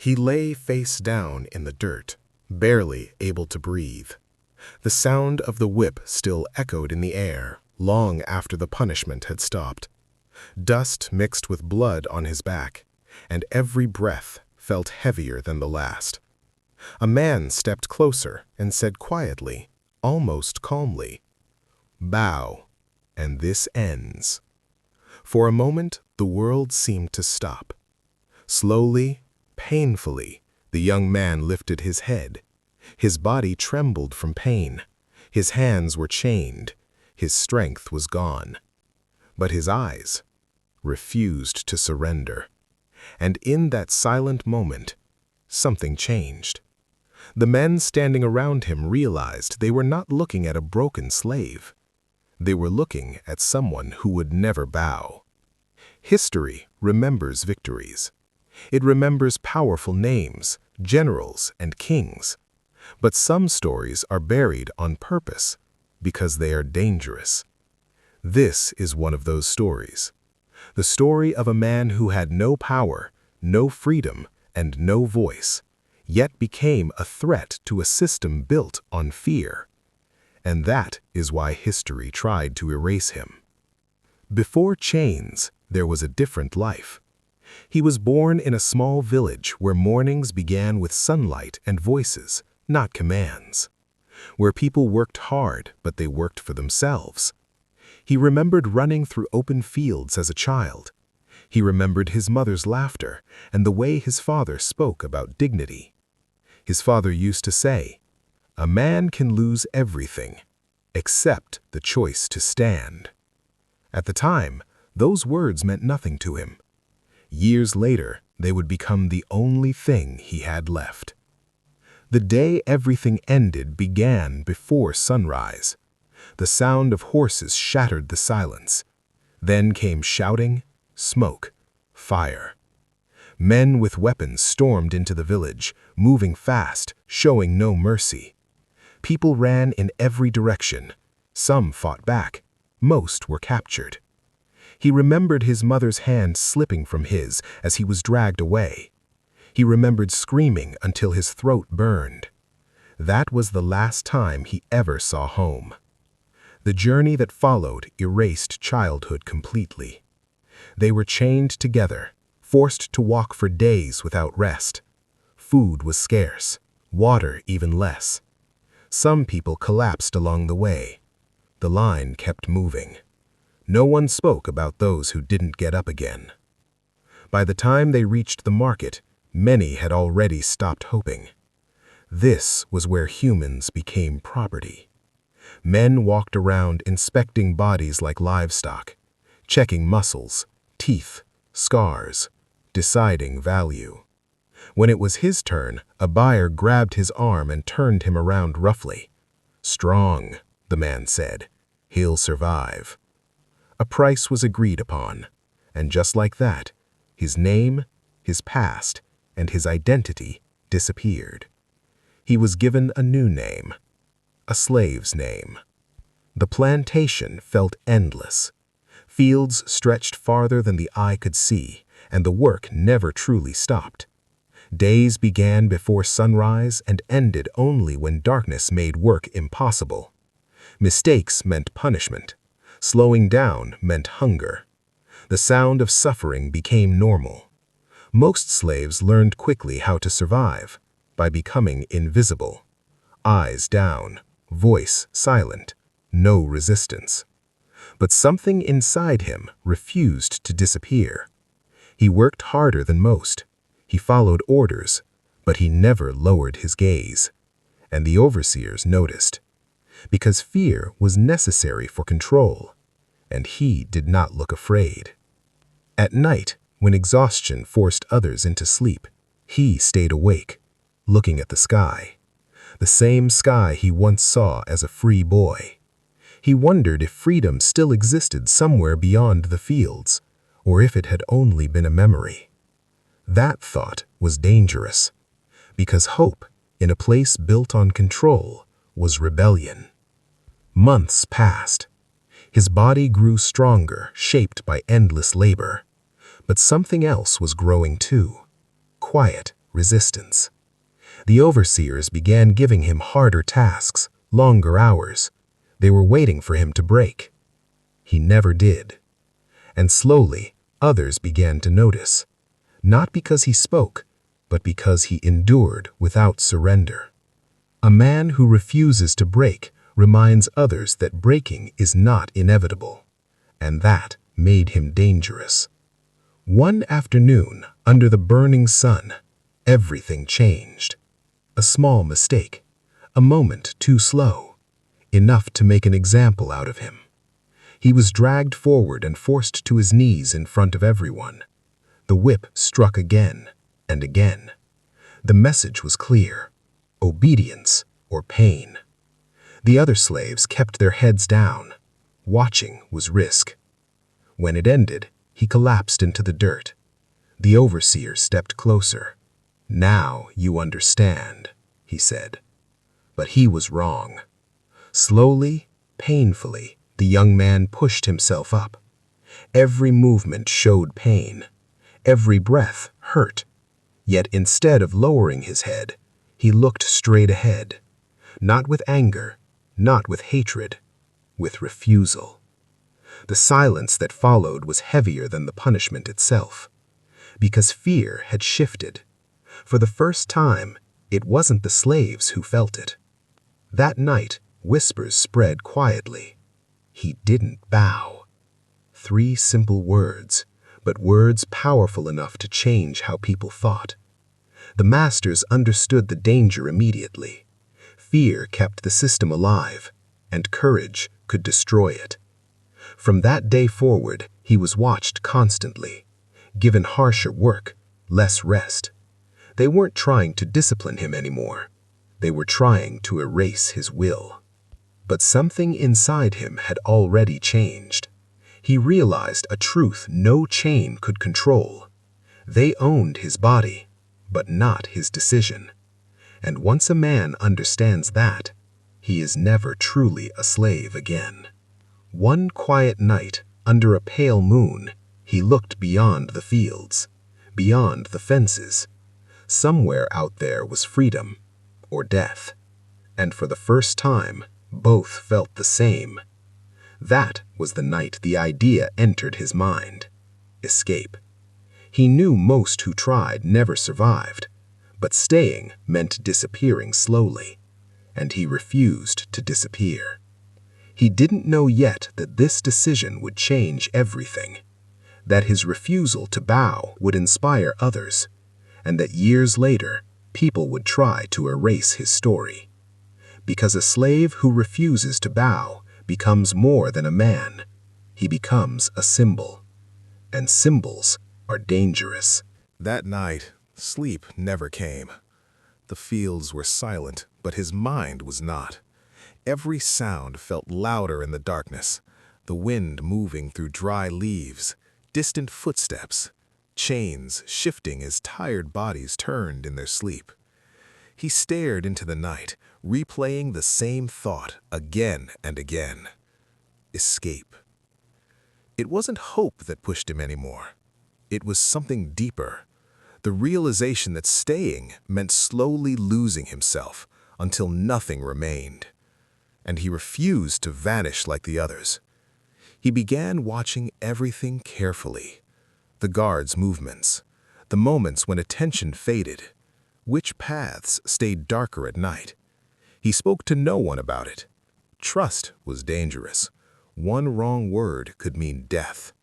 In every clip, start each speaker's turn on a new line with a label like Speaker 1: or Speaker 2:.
Speaker 1: He lay face down in the dirt, barely able to breathe. The sound of the whip still echoed in the air, long after the punishment had stopped. Dust mixed with blood on his back, and every breath felt heavier than the last. A man stepped closer and said quietly, almost calmly, "Bow, and this ends." For a moment, the world seemed to stop. Slowly, painfully, the young man lifted his head. His body trembled from pain. His hands were chained. His strength was gone. But his eyes refused to surrender. And in that silent moment, something changed. The men standing around him realized they were not looking at a broken slave. They were looking at someone who would never bow. History remembers victories. It remembers powerful names, generals, and kings. But some stories are buried on purpose because they are dangerous. This is one of those stories. The story of a man who had no power, no freedom, and no voice, yet became a threat to a system built on fear. And that is why history tried to erase him. Before chains, there was a different life. He was born in a small village where mornings began with sunlight and voices, not commands. Where people worked hard, but they worked for themselves. He remembered running through open fields as a child. He remembered his mother's laughter and the way his father spoke about dignity. His father used to say, "A man can lose everything, except the choice to stand." At the time, those words meant nothing to him. Years later, they would become the only thing he had left. The day everything ended began before sunrise. The sound of horses shattered the silence. Then came shouting, smoke, fire. Men with weapons stormed into the village, moving fast, showing no mercy. People ran in every direction. Some fought back. Most were captured. He remembered his mother's hand slipping from his as he was dragged away. He remembered screaming until his throat burned. That was the last time he ever saw home. The journey that followed erased childhood completely. They were chained together, forced to walk for days without rest. Food was scarce, water even less. Some people collapsed along the way. The line kept moving. No one spoke about those who didn't get up again. By the time they reached the market, many had already stopped hoping. This was where humans became property. Men walked around inspecting bodies like livestock, checking muscles, teeth, scars, deciding value. When it was his turn, a buyer grabbed his arm and turned him around roughly. "Strong," the man said. "He'll survive." A price was agreed upon, and just like that, his name, his past, and his identity disappeared. He was given a new name, a slave's name. The plantation felt endless. Fields stretched farther than the eye could see, and the work never truly stopped. Days began before sunrise and ended only when darkness made work impossible. Mistakes meant punishment. Slowing down meant hunger. The sound of suffering became normal. Most slaves learned quickly how to survive by becoming invisible. Eyes down, voice silent, no resistance. But something inside him refused to disappear. He worked harder than most. He followed orders, but he never lowered his gaze. And the overseers noticed. Because fear was necessary for control, and he did not look afraid. At night, when exhaustion forced others into sleep, he stayed awake, looking at the sky. The same sky he once saw as a free boy. He wondered if freedom still existed somewhere beyond the fields, or if it had only been a memory. That thought was dangerous, because hope, in a place built on control, was rebellion. Months passed. His body grew stronger, shaped by endless labor. But something else was growing too. Quiet, resistance. The overseers began giving him harder tasks, longer hours. They were waiting for him to break. He never did. And slowly, others began to notice, not because he spoke, but because he endured without surrender. A man who refuses to break reminds others that breaking is not inevitable, and that made him dangerous. One afternoon, under the burning sun, everything changed. A small mistake, a moment too slow, enough to make an example out of him. He was dragged forward and forced to his knees in front of everyone. The whip struck again and again. The message was clear: obedience or pain. The other slaves kept their heads down. Watching was risk. When it ended, he collapsed into the dirt. The overseer stepped closer. "Now you understand," he said. But he was wrong. Slowly, painfully, the young man pushed himself up. Every movement showed pain. Every breath hurt. Yet instead of lowering his head, he looked straight ahead. Not with anger, not with hatred, with refusal. The silence that followed was heavier than the punishment itself, because fear had shifted. For the first time, it wasn't the slaves who felt it. That night, whispers spread quietly. He didn't bow. 3 simple words, but words powerful enough to change how people thought. The masters understood the danger immediately. Fear kept the system alive, and courage could destroy it. From that day forward, he was watched constantly, given harsher work, less rest. They weren't trying to discipline him anymore. They were trying to erase his will. But something inside him had already changed. He realized a truth no chain could control. They owned his body, but not his decision. And once a man understands that, he is never truly a slave again. One quiet night, under a pale moon, he looked beyond the fields, beyond the fences. Somewhere out there was freedom, or death. And for the first time, both felt the same. That was the night the idea entered his mind: escape. He knew most who tried never survived, but staying meant disappearing slowly, and he refused to disappear. He didn't know yet that this decision would change everything, that his refusal to bow would inspire others, and that years later, people would try to erase his story. Because a slave who refuses to bow becomes more than a man. He becomes a symbol, and symbols are dangerous. That night, sleep never came. The fields were silent, but his mind was not. Every sound felt louder in the darkness: the wind moving through dry leaves, distant footsteps, chains shifting as tired bodies turned in their sleep. He stared into the night, replaying the same thought again and again: escape. It wasn't hope that pushed him anymore. It was something deeper. The realization that staying meant slowly losing himself until nothing remained. And he refused to vanish like the others. He began watching everything carefully: the guards' movements, the moments when attention faded, which paths stayed darker at night. He spoke to no one about it. Trust was dangerous. One wrong word could mean death.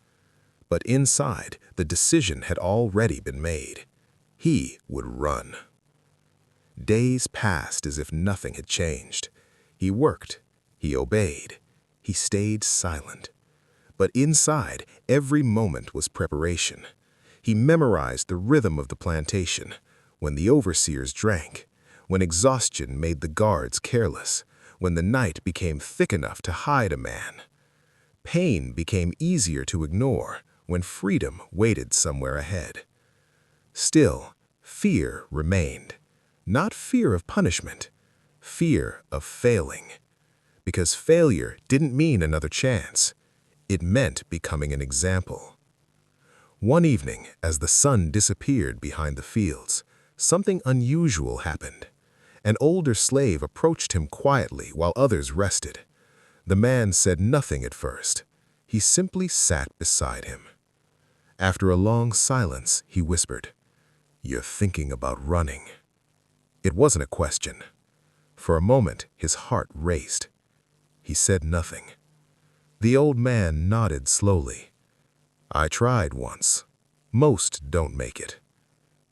Speaker 1: But inside, the decision had already been made. He would run. Days passed as if nothing had changed. He worked, he obeyed, he stayed silent. But inside, every moment was preparation. He memorized the rhythm of the plantation: when the overseers drank, when exhaustion made the guards careless, when the night became thick enough to hide a man. Pain became easier to ignore when freedom waited somewhere ahead. Still, fear remained. Not fear of punishment, fear of failing. Because failure didn't mean another chance. It meant becoming an example. One evening, as the sun disappeared behind the fields, something unusual happened. An older slave approached him quietly while others rested. The man said nothing at first. He simply sat beside him. After a long silence, he whispered, "You're thinking about running." It wasn't a question. For a moment, his heart raced. He said nothing. The old man nodded slowly. "I tried once. Most don't make it."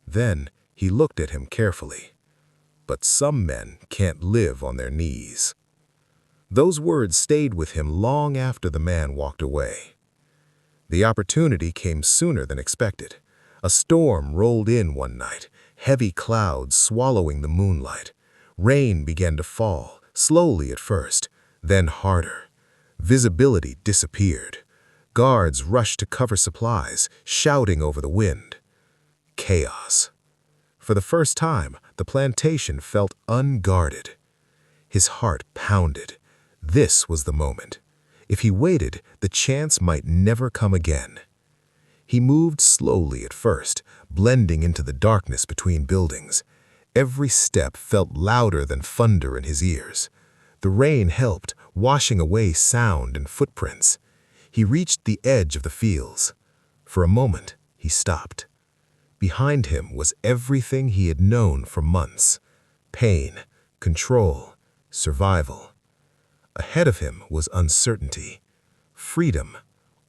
Speaker 1: Then he looked at him carefully. "But some men can't live on their knees." Those words stayed with him long after the man walked away. The opportunity came sooner than expected. A storm rolled in one night, heavy clouds swallowing the moonlight. Rain began to fall, slowly at first, then harder. Visibility disappeared. Guards rushed to cover supplies, shouting over the wind. Chaos. For the first time, the plantation felt unguarded. His heart pounded. This was the moment. If he waited, the chance might never come again. He moved slowly at first, blending into the darkness between buildings. Every step felt louder than thunder in his ears. The rain helped, washing away sound and footprints. He reached the edge of the fields. For a moment, he stopped. Behind him was everything he had known for months: pain, control, survival. Ahead of him was uncertainty, freedom,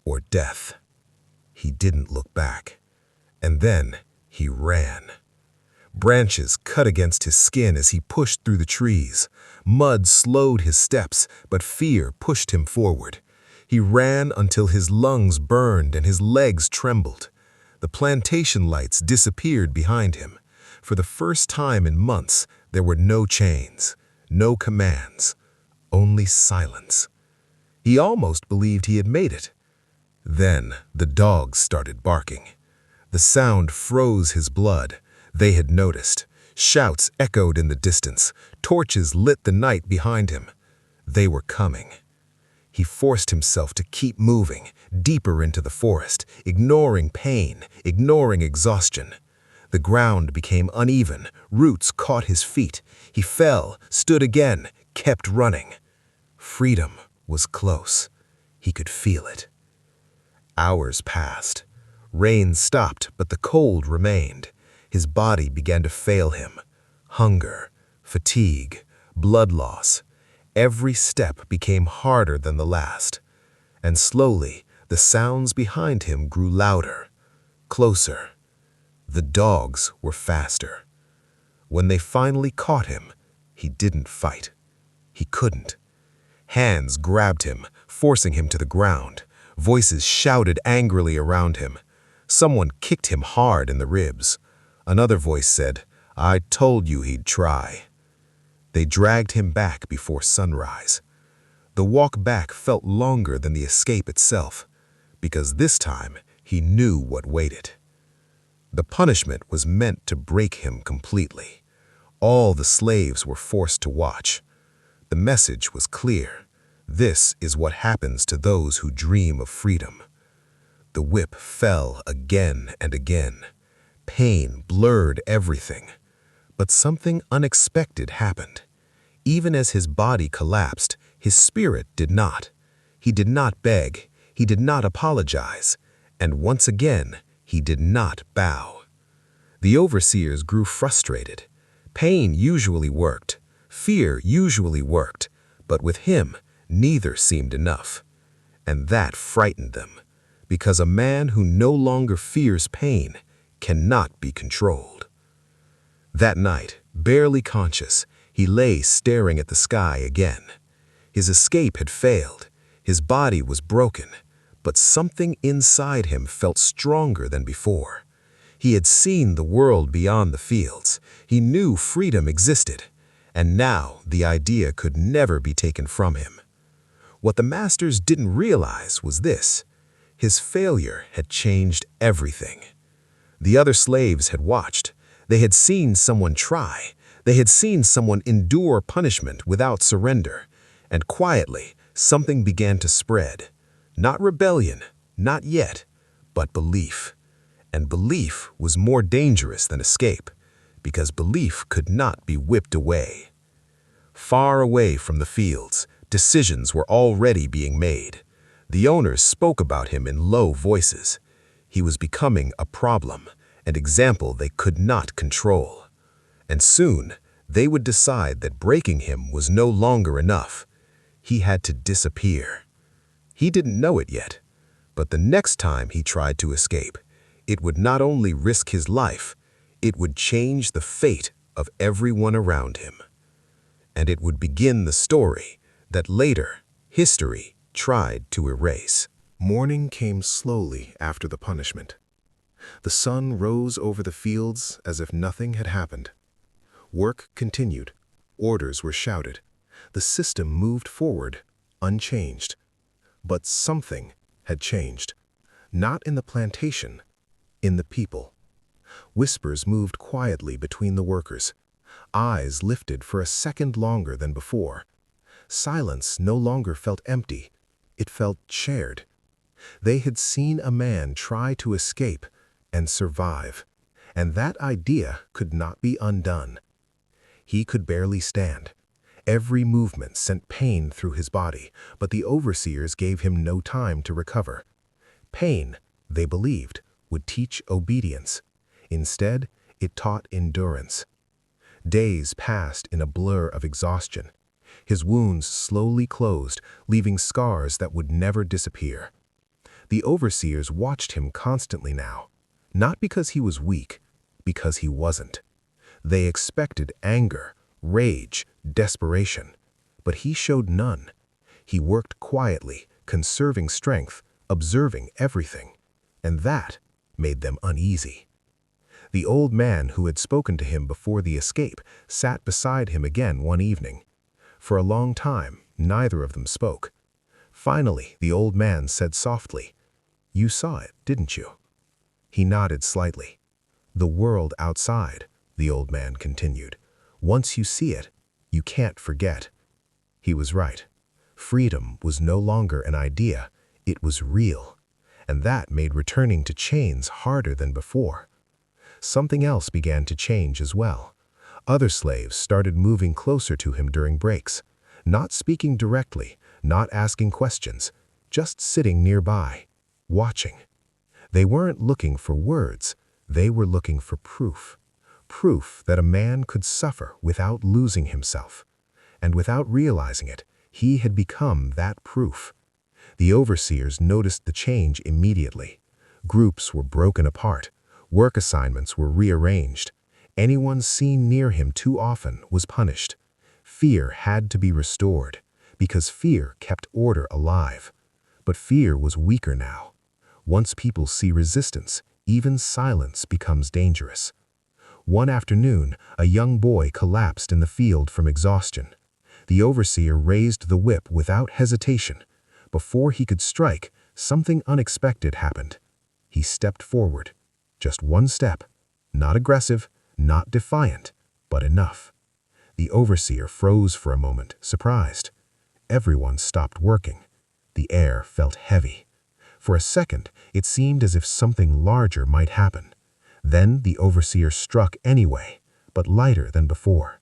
Speaker 1: or death. He didn't look back. And then he ran. Branches cut against his skin as he pushed through the trees. Mud slowed his steps, but fear pushed him forward. He ran until his lungs burned and his legs trembled. The plantation lights disappeared behind him. For the first time in months, there were no chains, no commands, only silence. He almost believed he had made it. Then the dogs started barking. The sound froze his blood. They had noticed. Shouts echoed in the distance. Torches lit the night behind him. They were coming. He forced himself to keep moving, deeper into the forest, ignoring pain, ignoring exhaustion. The ground became uneven. Roots caught his feet. He fell, stood again, kept running. Freedom was close. He could feel it. Hours passed. Rain stopped, but the cold remained. His body began to fail him. Hunger, fatigue, blood loss. Every step became harder than the last. And slowly, the sounds behind him grew louder, closer. The dogs were faster. When they finally caught him, he didn't fight. He couldn't. Hands grabbed him, forcing him to the ground. Voices shouted angrily around him. Someone kicked him hard in the ribs. Another voice said, "I told you he'd try." They dragged him back before sunrise. The walk back felt longer than the escape itself, because this time he knew what waited. The punishment was meant to break him completely. All the slaves were forced to watch. The message was clear. This is what happens to those who dream of freedom. The whip fell again and again. Pain blurred everything. But something unexpected happened. Even as his body collapsed, his spirit did not. He did not beg. He did not apologize. And once again, he did not bow. The overseers grew frustrated. Pain usually worked. Fear usually worked. But with him, neither seemed enough. And that frightened them, because a man who no longer fears pain cannot be controlled. That night, barely conscious, he lay staring at the sky again. His escape had failed. His body was broken, but something inside him felt stronger than before. He had seen the world beyond the fields. He knew freedom existed, and now the idea could never be taken from him. What the masters didn't realize was this: his failure had changed everything. The other slaves had watched. They had seen someone try. They had seen someone endure punishment without surrender. And quietly, something began to spread. Not rebellion, not yet, but belief. And belief was more dangerous than escape.
Speaker 2: because belief could not be whipped away. Far away from the fields, decisions were already being made. The owners spoke about him in low voices. He was becoming a problem, an example they could not control. And soon, they would decide that breaking him was no longer enough. He had to disappear. He didn't know it yet, but the next time he tried to escape, it would not only risk his life, it would change the fate of everyone around him. And it would begin the story that later history tried to erase.
Speaker 1: Morning came slowly after the punishment. The sun rose over the fields as if nothing had happened. Work continued. Orders were shouted. The system moved forward, unchanged. But something had changed. Not in the plantation, in the people. Whispers moved quietly between the workers. Eyes lifted for a second longer than before. Silence no longer felt empty. It felt shared. They had seen a man try to escape and survive, and that idea could not be undone. He could barely stand. Every movement sent pain through his body, but the overseers gave him no time to recover. Pain, they believed, would teach obedience. Instead, it taught endurance. Days passed in a blur of exhaustion. His wounds slowly closed, leaving scars that would never disappear. The overseers watched him constantly now, not because he was weak, because he wasn't. They expected anger, rage, desperation, but he showed none. He worked quietly, conserving strength, observing everything, and that made them uneasy. The old man who had spoken to him before the escape sat beside him again one evening. For a long time, neither of them spoke. Finally, the old man said softly, "You saw it, didn't you?" He nodded slightly. "The world outside," the old man continued. "Once you see it, you can't forget." He was right. Freedom was no longer an idea, it was real. And that made returning to chains harder than before. Something else began to change as well. Other slaves started moving closer to him during breaks, not speaking directly, not asking questions, just sitting nearby, watching. They weren't looking for words, they were looking for proof. Proof that a man could suffer without losing himself. And without realizing it, he had become that proof. The overseers noticed the change immediately. Groups were broken apart. Work assignments were rearranged. Anyone seen near him too often was punished. Fear had to be restored, because fear kept order alive. But fear was weaker now. Once people see resistance, even silence becomes dangerous. One afternoon, a young boy collapsed in the field from exhaustion. The overseer raised the whip without hesitation. Before he could strike, something unexpected happened. He stepped forward. Just one step, not aggressive, not defiant, but enough. The overseer froze for a moment, surprised. Everyone stopped working. The air felt heavy. For a second, it seemed as if something larger might happen. Then the overseer struck anyway, but lighter than before.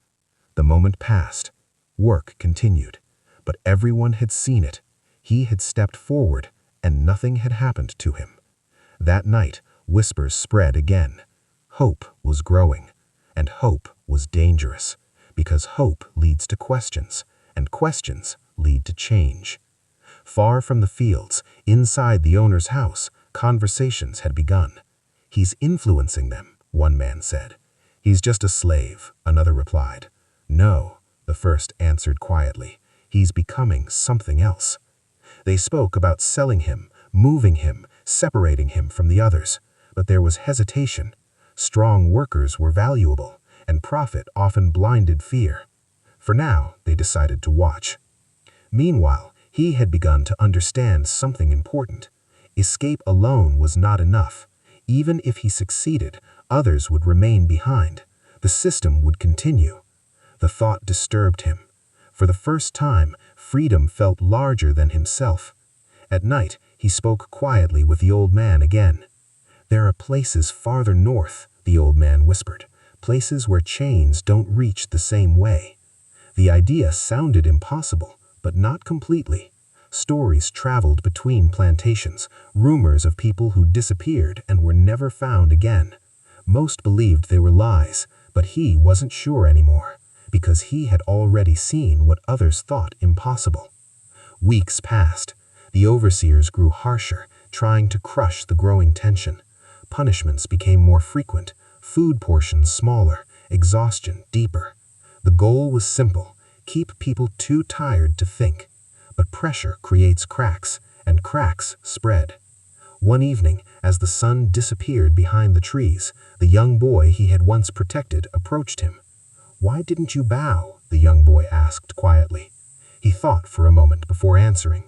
Speaker 1: The moment passed. Work continued, but everyone had seen it. He had stepped forward, and nothing had happened to him. That night, whispers spread again. Hope was growing, and hope was dangerous, because hope leads to questions, and questions lead to change. Far from the fields, inside the owner's house, conversations had begun. "He's influencing them," one man said. "He's just a slave," another replied. "No," the first answered quietly. "He's becoming something else." They spoke about selling him, moving him, separating him from the others. But there was hesitation. Strong workers were valuable, and profit often blinded fear. For now, they decided to watch. Meanwhile, he had begun to understand something important. Escape alone was not enough. Even if he succeeded, others would remain behind. The system would continue. The thought disturbed him. For the first time, freedom felt larger than himself. At night, he spoke quietly with the old man again. "There are places farther north," the old man whispered,
Speaker 2: places where chains don't reach the same way. The idea sounded impossible, but not completely. Stories traveled between plantations, rumors of people who disappeared and were never found again. Most believed they were lies, but he wasn't sure anymore, because he had already seen what others thought impossible. Weeks passed. The overseers grew harsher, trying to crush the growing tension. Punishments became more frequent, food portions smaller, exhaustion deeper. The goal was simple: keep people too tired to think. But pressure creates cracks, and cracks spread. One evening, as the sun disappeared behind the trees, the young boy he had once protected approached him. "Why didn't you bow?" the young boy asked quietly. He thought for a moment before answering.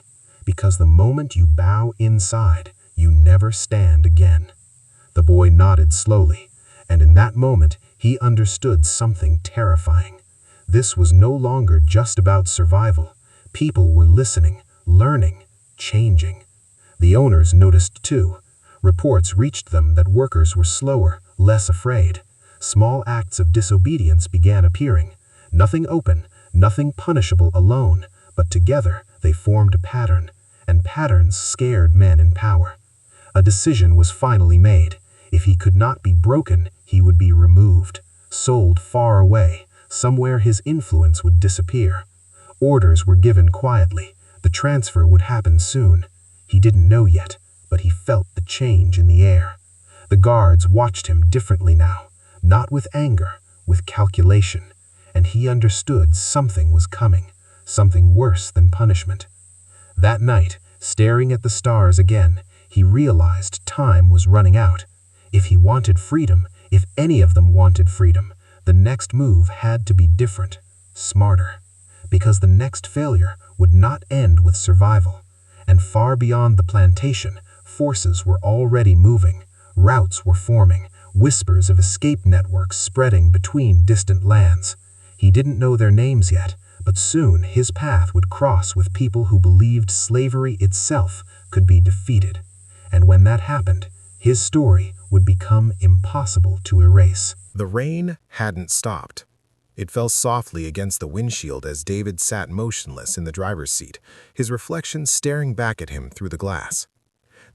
Speaker 2: "Because the moment you bow inside, you never stand again." The boy nodded slowly, and in that moment he understood something terrifying. This was no longer just about survival. People were listening, learning, changing. The owners noticed too. Reports reached them that workers were slower, less afraid. Small acts of disobedience began appearing. Nothing open, nothing punishable alone, but together they formed a pattern, and patterns scared men in power. A decision was finally made. If he could not be broken, he would be removed, sold far away. Somewhere his influence would disappear. Orders were given quietly. The transfer would happen soon. He didn't know yet, but he felt the change in the air. The guards watched him differently now, not with anger, with calculation, and he understood something was coming, something worse than punishment. That night, staring at the stars again, he realized time was running out. If he wanted freedom, if any of them wanted freedom, the next move had to be different, smarter, because the next failure would not end with survival. And far beyond the plantation, forces were already moving, routes were forming, whispers of escape networks spreading between distant lands. He didn't know their names yet, but soon his path would cross with people who believed slavery itself could be defeated. And when that happened, his story would become impossible to erase.
Speaker 1: The rain hadn't stopped. It fell softly against the windshield as David sat motionless in the driver's seat, his reflection staring back at him through the glass.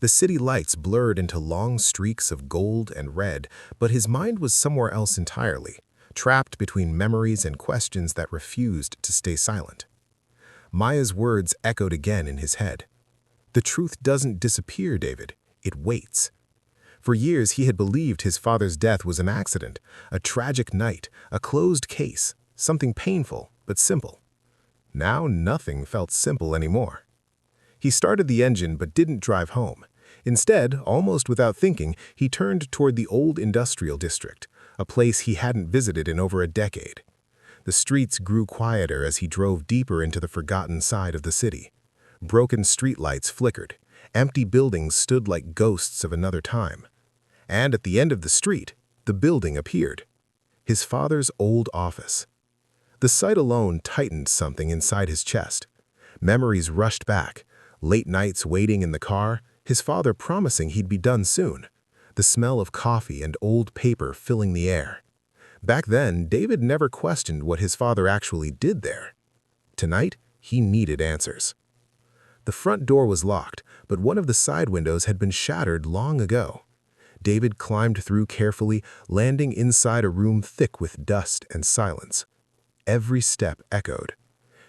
Speaker 1: The city lights blurred into long streaks of gold and red, but his mind was somewhere else entirely, trapped between memories and questions that refused to stay silent. Maya's words echoed again in his head. "The truth doesn't disappear, David. It waits." For years he had believed his father's death was an accident, a tragic night, a closed case, something painful but simple. Now nothing felt simple anymore. He started the engine but didn't drive home. Instead, almost without thinking, he turned toward the old industrial district, a place he hadn't visited in over a decade. The streets grew quieter as he drove deeper into the forgotten side of the city. Broken streetlights flickered. Empty buildings stood like ghosts of another time. And at the end of the street, the building appeared. His father's old office. The sight alone tightened something inside his chest. Memories rushed back. Late nights waiting in the car, his father promising he'd be done soon. The smell of coffee and old paper filling the air. Back then, David never questioned what his father actually did there. Tonight, he needed answers. The front door was locked, but one of the side windows had been shattered long ago. David climbed through carefully, landing inside a room thick with dust and silence. Every step echoed.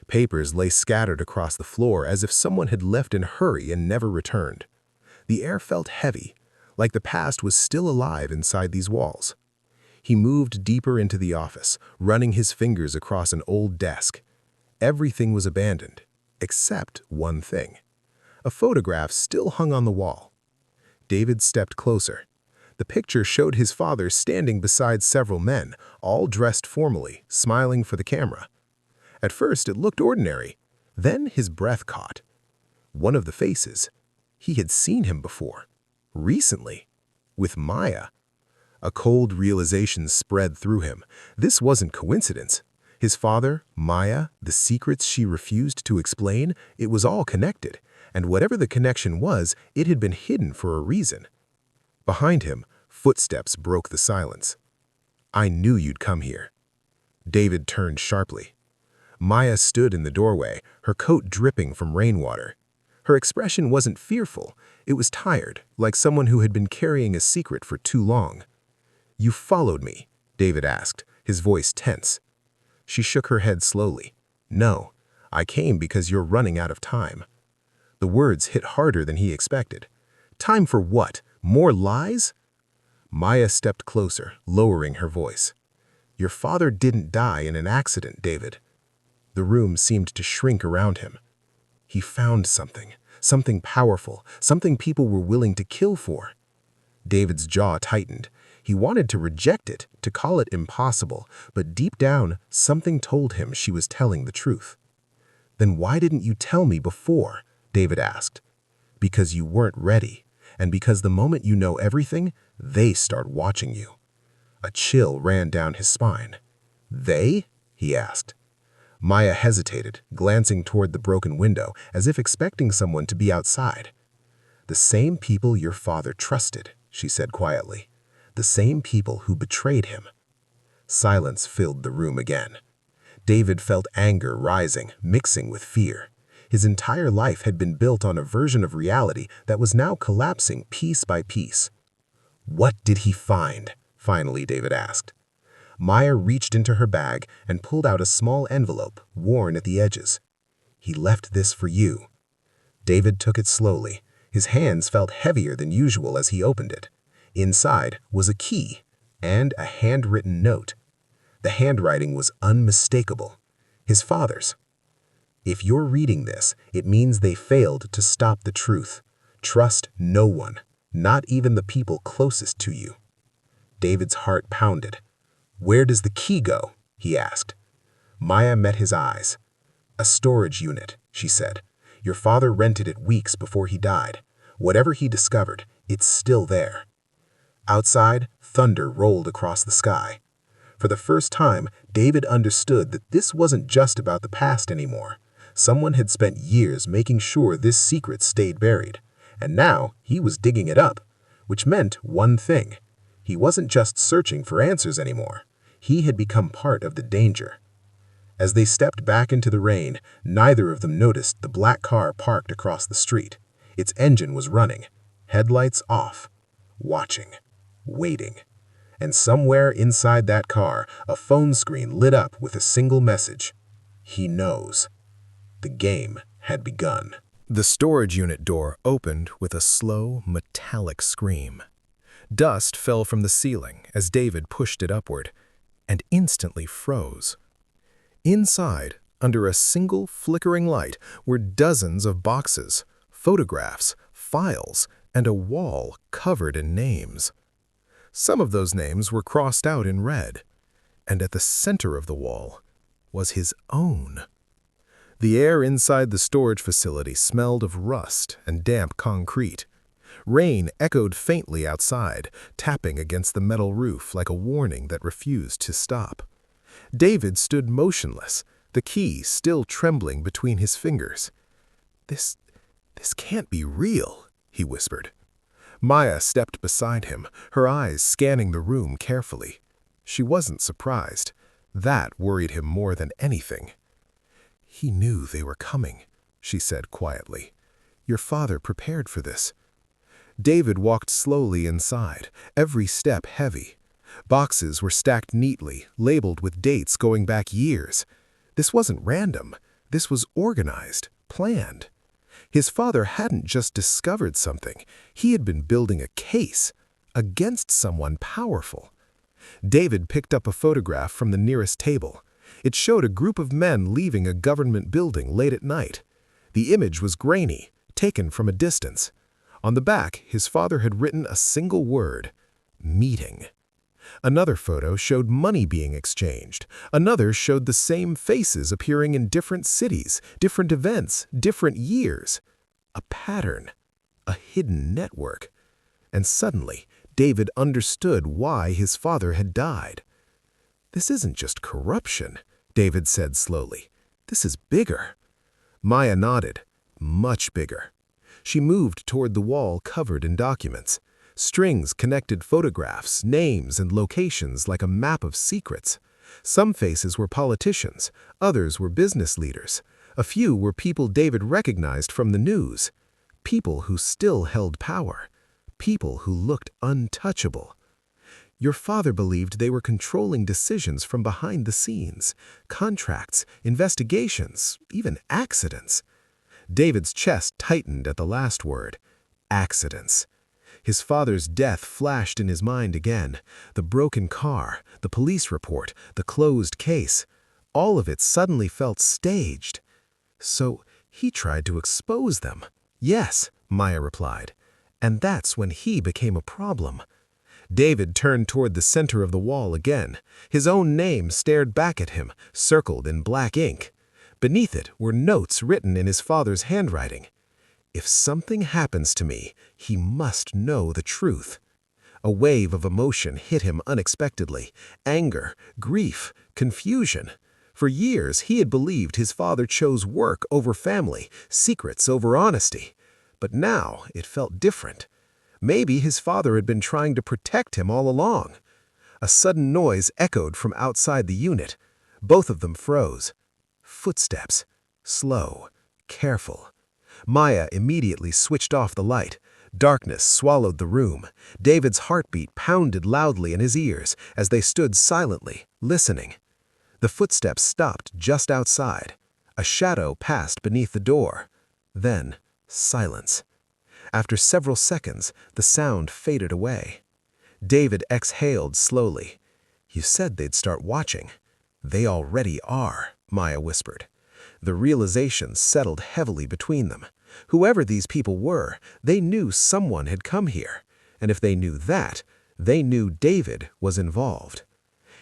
Speaker 1: Papers lay scattered across the floor as if someone had left in a hurry and never returned. The air felt heavy, like the past was still alive inside these walls. He moved deeper into the office, running his fingers across an old desk. Everything was abandoned, except one thing. A photograph still hung on the wall. David stepped closer. The picture showed his father standing beside several men, all dressed formally, smiling for the camera. At first it looked ordinary. Then his breath caught. One of the faces. He had seen him before. Recently. With Maya. A cold realization spread through him. This wasn't coincidence. His father, Maya, the secrets she refused to explain, it was all connected. And whatever the connection was, it had been hidden for a reason. Behind him, footsteps broke the silence.
Speaker 2: I knew you'd come here." David turned sharply. Maya stood in the doorway, her coat dripping from rainwater. Her expression wasn't fearful, it was tired, like someone who had been carrying a secret for too long. "You followed me?" David asked, his voice tense. She shook her head slowly. "No, I came because you're running out of time." The words hit harder than he expected. Time for what? More lies? Maya stepped closer, lowering her voice. "Your father didn't die in an accident, David." The room seemed to shrink around him. "He found something powerful, something people were willing to kill for." David's jaw tightened. He wanted to reject it, to call it impossible, but deep down, something told him she was telling the truth. "Then why didn't you tell me before?" David asked. "Because you weren't ready, and because the moment you know everything, they start watching you." A chill ran down his spine. "They?" he asked. Maya hesitated, glancing toward the broken window, as if expecting someone to be outside. "The same people your father trusted," she said quietly. "The same people who betrayed him." Silence filled the room again. David felt anger rising, mixing with fear. His entire life had been built on a version of reality that was now collapsing piece by piece. "What did he find?" finally David asked. Maya reached into her bag and pulled out a small envelope, worn at the edges. "He left this for you." David took it slowly. His hands felt heavier than usual as he opened it. Inside was a key and a handwritten note. The handwriting was unmistakable. His father's. "If you're reading this, it means they failed to stop the truth. Trust no one, not even the people closest to you." David's heart pounded. "Where does the key go?" he asked. Maya met his eyes. "A storage unit," she said. "Your father rented it weeks before he died. Whatever he discovered, it's still there." Outside, thunder rolled across the sky. For the first time, David understood that this wasn't just about the past anymore. Someone had spent years making sure this secret stayed buried, and now he was digging it up, which meant one thing. He wasn't just searching for answers anymore. He had become part of the danger. As they stepped back into the rain, neither of them noticed the black car parked across the street. Its engine was running, headlights off, watching, waiting. And somewhere inside that car, a phone screen lit up with a single message. He knows. The game had begun. The storage unit door opened with a slow, metallic scream. Dust fell from the ceiling as David pushed it upward, and instantly froze. Inside, under a single flickering light, were dozens of boxes, photographs, files, and a wall covered in names. Some of those names were crossed out in red, and at the center of the wall was his own. The air inside the storage facility smelled of rust and damp concrete. Rain echoed faintly outside, tapping against the metal roof like a warning that refused to stop. David stood motionless, the key still trembling between his fingers. This can't be real," he whispered. Maya stepped beside him, her eyes scanning the room carefully. She wasn't surprised. That worried him more than anything. "He knew they were coming," she said quietly. "Your father prepared for this." David walked slowly inside, every step heavy. Boxes were stacked neatly, labeled with dates going back years. This wasn't random. This was organized, planned. His father hadn't just discovered something. He had been building a case against someone powerful. David picked up a photograph from the nearest table. It showed a group of men leaving a government building late at night. The image was grainy, taken from a distance. On the back, his father had written a single word: meeting. Another photo showed money being exchanged. Another showed the same faces appearing in different cities, different events, different years. A pattern, a hidden network. And suddenly, David understood why his father had died. "This isn't just corruption," David said slowly. "This is bigger." Maya nodded. "Much bigger." She moved toward the wall covered in documents.
Speaker 1: Strings connected photographs, names, and locations like a map of secrets. Some faces were politicians, others were business leaders. A few were people David recognized from the news. People who still held power. People who looked untouchable. Your father believed they were controlling decisions from behind the scenes, contracts, investigations, even accidents. David's chest tightened at the last word, accidents. His father's death flashed in his mind again. The broken car, the police report, the closed case. All of it suddenly felt staged. So he tried to expose them. Yes, Maya replied. And that's when he became a problem. David turned toward the center of the wall again. His own name stared back at him, circled in black ink. Beneath it were notes written in his father's handwriting. If something happens to me, he must know the truth. A wave of emotion hit him unexpectedly. Anger, grief, confusion. For years, he had believed his father chose work over family, secrets over honesty. But now it felt different. Maybe his father had been trying to protect him all along. A sudden noise echoed from outside the unit. Both of them froze. Footsteps. Slow. Careful. Maya immediately switched off the light. Darkness swallowed the room. David's heartbeat pounded loudly in his ears as they stood silently, listening. The footsteps stopped just outside. A shadow passed beneath the door. Then, silence. After several seconds, the sound faded away. David exhaled slowly. You said they'd start watching. They already are, Maya whispered. The realization settled heavily between them. Whoever these people were, they knew someone had come here. And if they knew that, they knew David was involved.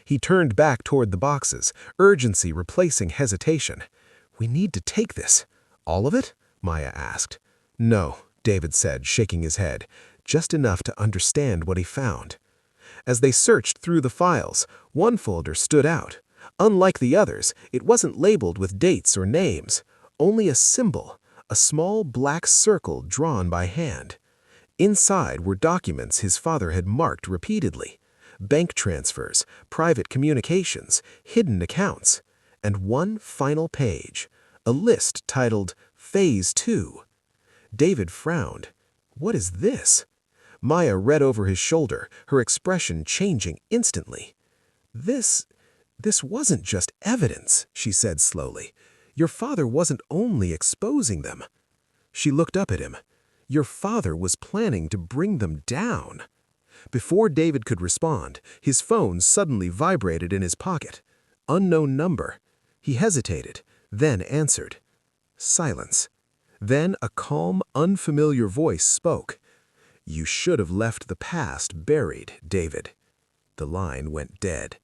Speaker 1: He turned back toward the boxes, urgency replacing hesitation. We need to take this. All of it? Maya asked. No, David said, shaking his head, just enough to understand what he found. As they searched through the files, one folder stood out. Unlike the others, it wasn't labeled with dates or names, only a symbol, a small black circle drawn by hand. Inside were documents his father had marked repeatedly. Bank transfers, private communications, hidden accounts, and one final page, a list titled Phase 2. David frowned. What is this? Maya read over his shoulder, her expression changing instantly. This wasn't just evidence, she said slowly. Your father wasn't only exposing them. She looked up at him. Your father was planning to bring them down. Before David could respond, his phone suddenly vibrated in his pocket. Unknown number. He hesitated, then answered. Silence. Then a calm, unfamiliar voice spoke. You should have left the past buried, David. The line went dead.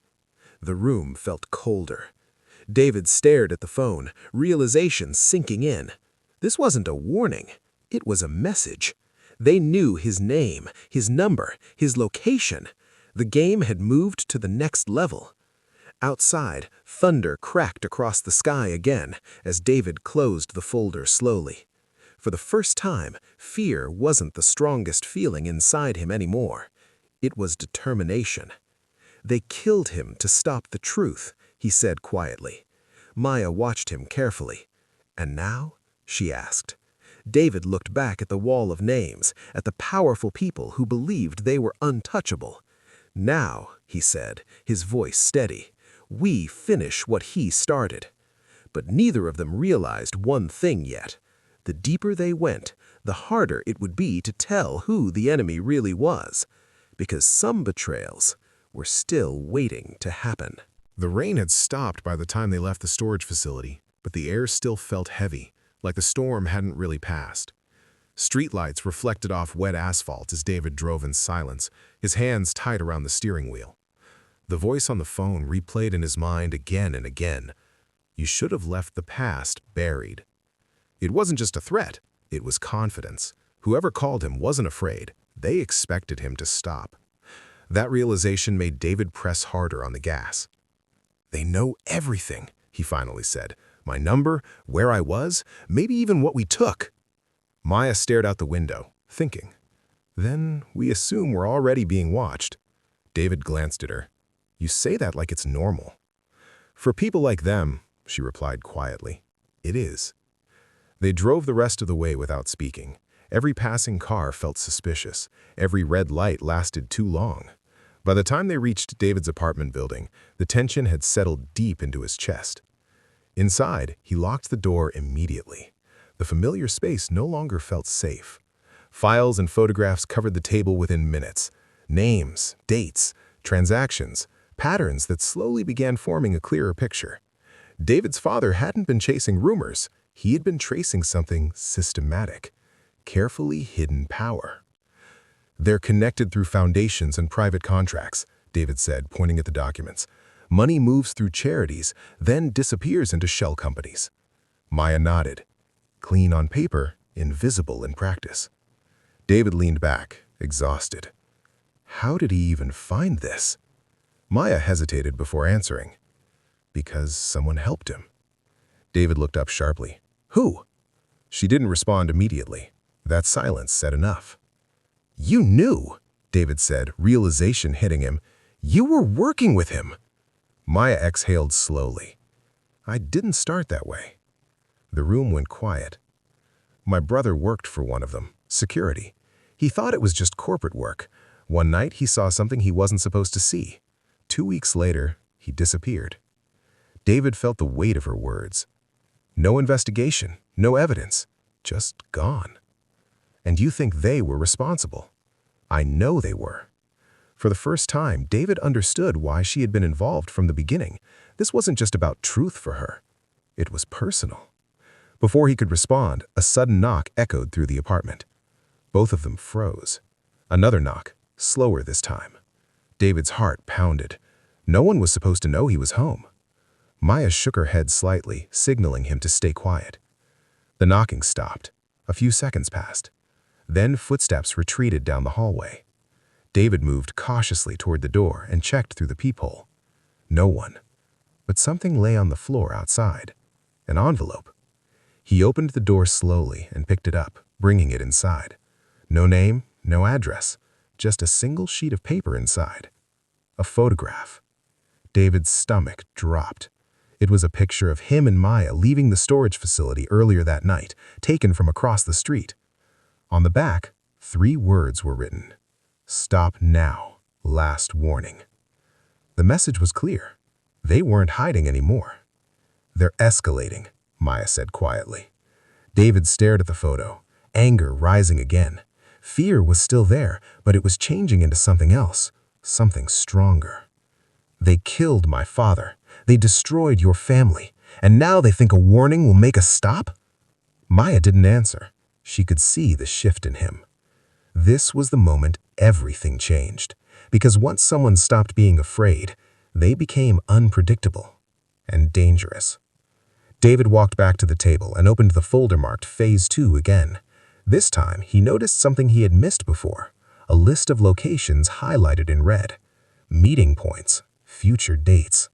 Speaker 1: The room felt colder. David stared at the phone, realization sinking in. This wasn't a warning. It was a message. They knew his name, his number, his location. The game had moved to the next level. Outside, thunder cracked across the sky again as David closed the folder slowly. For the first time, fear wasn't the strongest feeling inside him anymore. It was determination. They killed him to stop the truth, he said quietly. Maya watched him carefully. And now? She asked. David looked back at the wall of names, at the powerful people who believed they were untouchable. Now, he said, his voice steady, we finish what he started. But neither of them realized one thing yet. The deeper they went, the harder it would be to tell who the enemy really was, because some betrayals were still waiting to happen.
Speaker 2: The rain had stopped by the time they left the storage facility, but the air still felt heavy, like the storm hadn't really passed. Streetlights reflected off wet asphalt as David drove in silence, his hands tight around the steering wheel. The voice on the phone replayed in his mind again and again. You should have left the past buried. It wasn't just a threat, it was confidence. Whoever called him wasn't afraid. They expected him to stop. That realization made David press harder on the gas. They know everything, he finally said. My number, where I was, maybe even what we took. Maya stared out the window, thinking.
Speaker 1: Then we assume we're already being watched. David glanced at her. You say that like it's normal. For people like them, she replied quietly, it is. They drove the rest of the way without speaking. Every passing car felt suspicious. Every red light lasted too long. By the time they reached David's apartment building, the tension had settled deep into his chest. Inside, he locked the door immediately. The familiar space no longer felt safe. Files and photographs covered the table within minutes. Names, dates, transactions, patterns that slowly began forming a clearer picture. David's father hadn't been chasing rumors. He had been tracing something systematic, carefully hidden power. They're connected through foundations and private contracts, David said, pointing at the documents. Money moves through charities, then disappears into shell companies. Maya nodded. Clean on paper, invisible in practice. David leaned back, exhausted. How did he even find this? Maya hesitated before answering. Because someone helped him. David looked up sharply. Who? She didn't respond immediately. That silence said enough. You knew, David said, realization hitting him. You were working with him. Maya exhaled slowly. I didn't start that way. The room went quiet. My brother worked for one of them, security. He thought it was just corporate work. One night he saw something he wasn't supposed to see. 2 weeks later, he disappeared. David felt the weight of her words. No investigation, no evidence, just gone. And you think they were responsible? I know they were. For the first time, David understood why she had been involved from the beginning. This wasn't just about truth for her. It was personal. Before he could respond, a sudden knock echoed through the apartment. Both of them froze. Another knock, slower this time. David's heart pounded. No one was supposed to know he was home. Maya shook her head slightly, signaling him to stay quiet. The knocking stopped. A few seconds passed. Then footsteps retreated down the hallway. David moved cautiously toward the door and checked through the peephole. No one. But something lay on the floor outside. An envelope. He opened the door slowly and picked it up, bringing it inside. No name, no address, just a single sheet of paper inside. A photograph. David's stomach dropped. It was a picture of him and Maya leaving the storage facility earlier that night, taken from across the street. On the back, 3 words were written. Stop now. Last warning. The message was clear. They weren't hiding anymore. They're escalating, Maya said quietly. David stared at the photo, anger rising again. Fear was still there, but it was changing into something else, something stronger. They killed my father. They destroyed your family. And now they think a warning will make us stop? Maya didn't answer. She could see the shift in him. This was the moment everything changed. Because once someone stopped being afraid, they became unpredictable and dangerous. David walked back to the table and opened the folder marked Phase 2 again. This time, he noticed something he had missed before, a list of locations highlighted in red. Meeting points, future dates.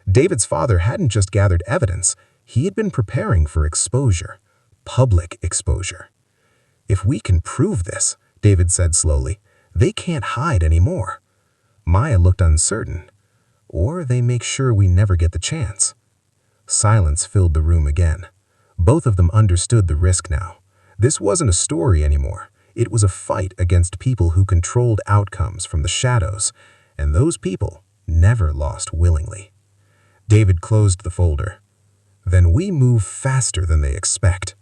Speaker 1: David's father hadn't just gathered evidence, he had been preparing for exposure, public exposure. If we can prove this, David said slowly, they can't hide anymore. Maya looked uncertain. Or they make sure we never get the chance. Silence filled the room again. Both of them understood the risk now. This wasn't a story anymore. It was a fight against people who controlled outcomes from the shadows, and those people never lost willingly. David closed the folder. Then we move faster than they expect.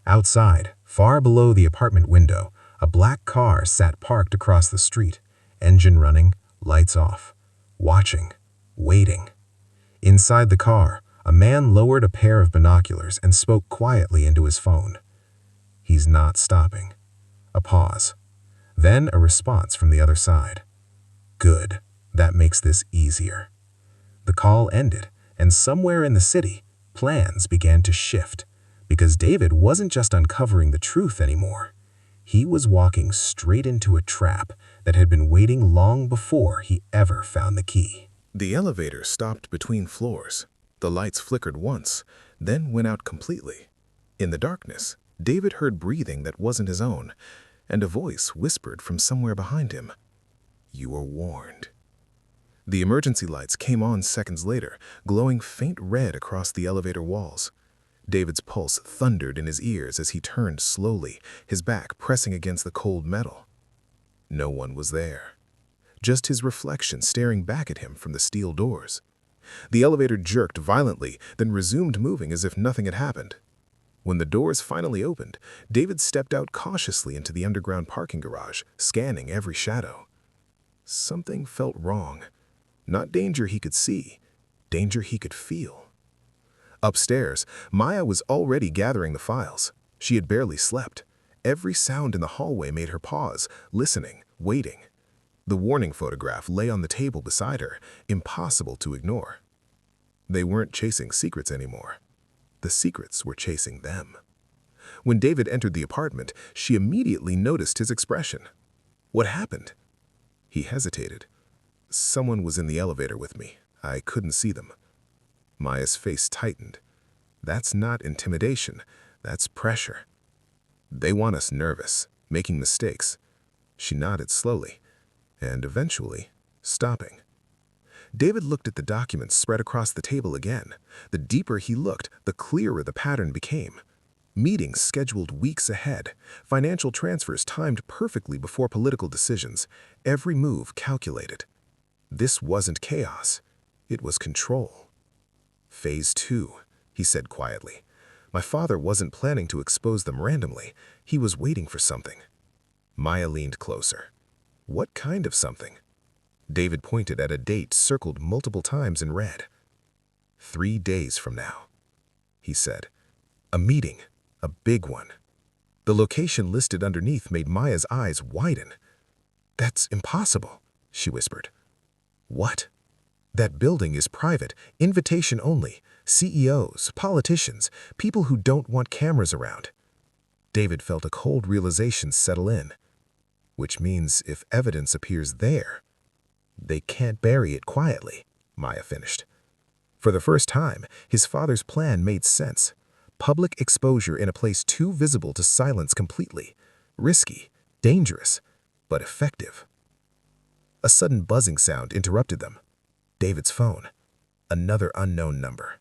Speaker 1: Outside, far below the apartment window, a black car sat parked across the street, engine running, lights off, watching, waiting. Inside the car, a man lowered a pair of binoculars and spoke quietly into his phone. He's not stopping. A pause. Then a response from the other side. Good. That makes this easier. The call ended, and somewhere in the city, plans began to shift, because David wasn't just uncovering the truth anymore. He was walking straight into a trap that had been waiting long before he ever found the key. The elevator stopped between floors. The lights flickered once, then went out completely. In the darkness, David heard breathing that wasn't his own, and a voice whispered from somewhere behind him, "You are warned." The emergency lights came on seconds later, glowing faint red across the elevator walls. David's pulse thundered in his ears as he turned slowly, his back pressing against the cold metal. No one was there. Just his reflection staring back at him from the steel doors. The elevator jerked violently, then resumed moving as if nothing had happened. When the doors finally opened, David stepped out cautiously into the underground parking garage, scanning every shadow. Something felt wrong. Not danger he could see, danger he could feel. Upstairs, Maya was already gathering the files. She had barely slept. Every sound in the hallway made her pause, listening, waiting. The warning photograph lay on the table beside her, impossible to ignore. They weren't chasing secrets anymore. The secrets were chasing them. When David entered the apartment, she immediately noticed his expression. What happened? He hesitated. Someone was in the elevator with me. I couldn't see them. Maya's face tightened. That's not intimidation. That's pressure. They want us nervous, making mistakes. She nodded slowly, and eventually, stopping. David looked at the documents spread across the table again. The deeper he looked, the clearer the pattern became. Meetings scheduled weeks ahead, financial transfers timed perfectly before political decisions, every move calculated. This wasn't chaos. It was control. Phase 2, he said quietly. My father wasn't planning to expose them randomly. He was waiting for something. Maya leaned closer. What kind of something? David pointed at a date circled multiple times in red. 3 days from now, he said. A meeting, a big one. The location listed underneath made Maya's eyes widen. That's impossible, she whispered. What? That building is private, invitation only. CEOs, politicians, people who don't want cameras around. David felt a cold realization settle in. Which means if evidence appears there, they can't bury it quietly, Maya finished. For the first time, his father's plan made sense. Public exposure in a place too visible to silence completely. Risky, dangerous, but effective. A sudden buzzing sound interrupted them. David's phone. Another unknown number.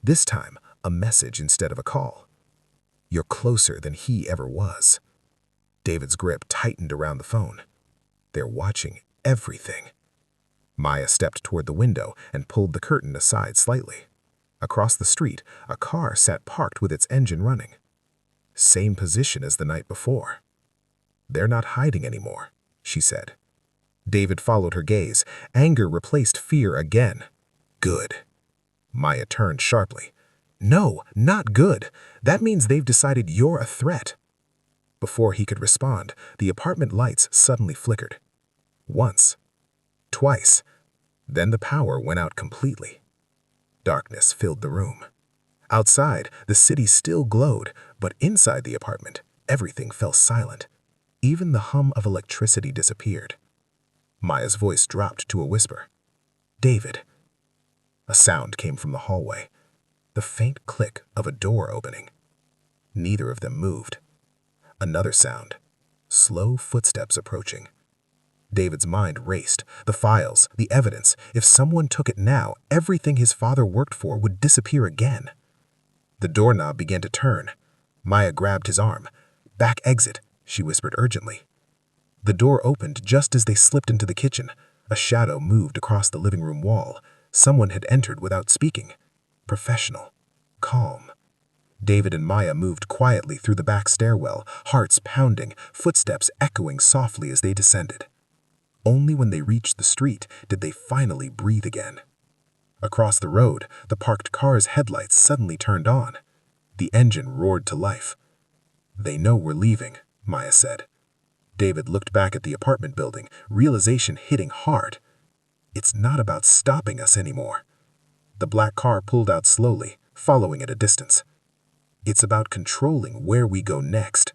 Speaker 1: This time, a message instead of a call. You're closer than he ever was. David's grip tightened around the phone. They're watching everything. Maya stepped toward the window and pulled the curtain aside slightly. Across the street, a car sat parked with its engine running. Same position as the night before. They're not hiding anymore, she said. David followed her gaze. Anger replaced fear again. Good. Maya turned sharply. No, not good. That means they've decided you're a threat. Before he could respond, the apartment lights suddenly flickered. Once. Twice. Then the power went out completely. Darkness filled the room. Outside, the city still glowed, but inside the apartment, everything fell silent. Even the hum of electricity disappeared. Maya's voice dropped to a whisper. David. A sound came from the hallway. The faint click of a door opening. Neither of them moved. Another sound. Slow footsteps approaching. David's mind raced. The files, the evidence. If someone took it now, everything his father worked for would disappear again. The doorknob began to turn. Maya grabbed his arm. Back exit, she whispered urgently. The door opened just as they slipped into the kitchen. A shadow moved across the living room wall. Someone had entered without speaking. Professional. Calm. David and Maya moved quietly through the back stairwell, hearts pounding, footsteps echoing softly as they descended. Only when they reached the street did they finally breathe again. Across the road, the parked car's headlights suddenly turned on. The engine roared to life. They know we're leaving, Maya said. David looked back at the apartment building, realization hitting hard. It's not about stopping us anymore. The black car pulled out slowly, following at a distance. It's about controlling where we go next.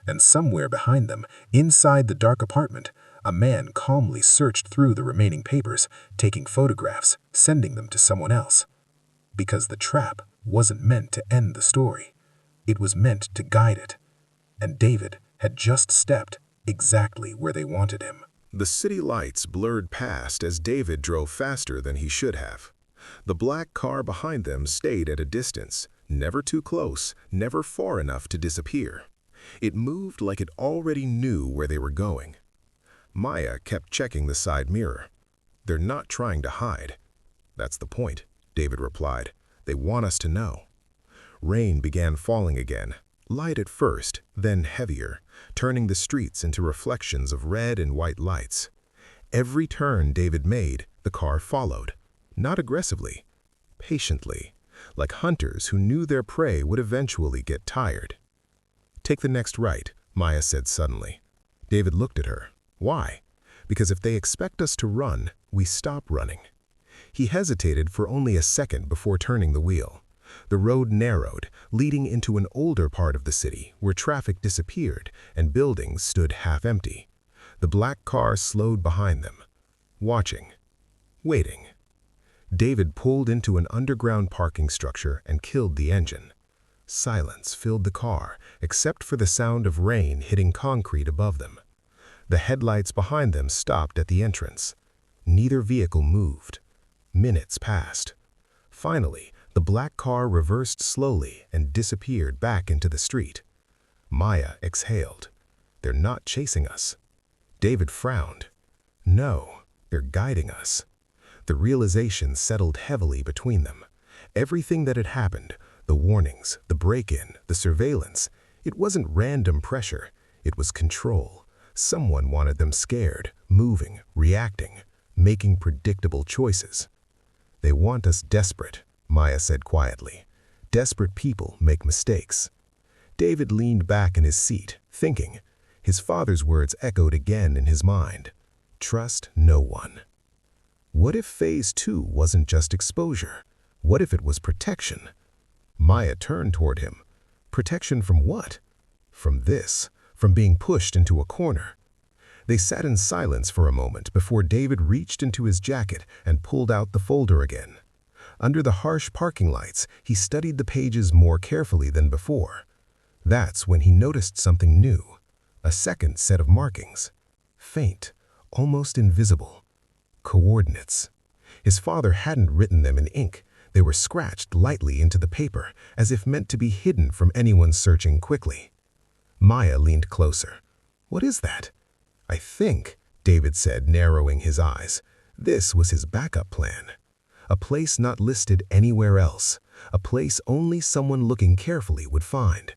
Speaker 1: And somewhere behind them, inside the dark apartment, a man calmly searched through the remaining papers, taking photographs, sending them to someone else. Because the trap wasn't meant to end the story. It was meant to guide it. And David
Speaker 2: had just stepped exactly where they wanted him.
Speaker 1: The city lights blurred past as David drove faster than he should have. The black car behind them stayed at a distance, never too close, never far enough to disappear. It moved like it already knew where they were going. Maya kept checking the side mirror. "They're not trying to hide." "That's the point," David replied. "They want us to know." Rain began falling again, light at first, then heavier, turning the streets into reflections of red and white lights. Every turn David made, the car followed. Not aggressively, patiently, like hunters who knew their prey would eventually get tired. "Take the next right," Maya said suddenly. David looked at her. "Why?" "Because if they expect us to run, we stop running." He hesitated for only a second before turning the wheel. The road narrowed, leading into an older part of the city where traffic disappeared and buildings stood half empty. The black car slowed behind them, watching, waiting. David pulled into an underground parking structure and killed the engine. Silence filled the car, except for the sound of rain hitting concrete above them. The headlights behind them stopped at the entrance. Neither vehicle moved. Minutes passed. Finally, the black car reversed slowly and disappeared back into the street. Maya exhaled. "They're not chasing us." David frowned. "No, they're guiding us." The realization settled heavily between them. Everything that had happened, the warnings, the break-in, the surveillance, it wasn't random pressure, it was control. Someone wanted them scared, moving, reacting, making predictable choices. "They want us desperate," Maya said quietly. "Desperate people make mistakes." David leaned back in his seat, thinking. His father's words echoed again in his mind. Trust no one. What if Phase 2 wasn't just exposure? What if it was protection? Maya turned toward him. Protection from what? From this, from being pushed into a corner. They sat in silence for a moment before David reached into his jacket and pulled out the folder again. Under the harsh parking lights, he studied the pages more carefully than before. That's when he noticed something new. A second set of markings. Faint, almost invisible. Coordinates. His father hadn't written them in ink. They were scratched lightly into the paper, as if meant to be hidden from anyone searching quickly. Maya leaned closer. "What is that?" "I think," David said, narrowing his eyes, "this was his backup plan. A place not listed anywhere else. A place only someone looking carefully would find."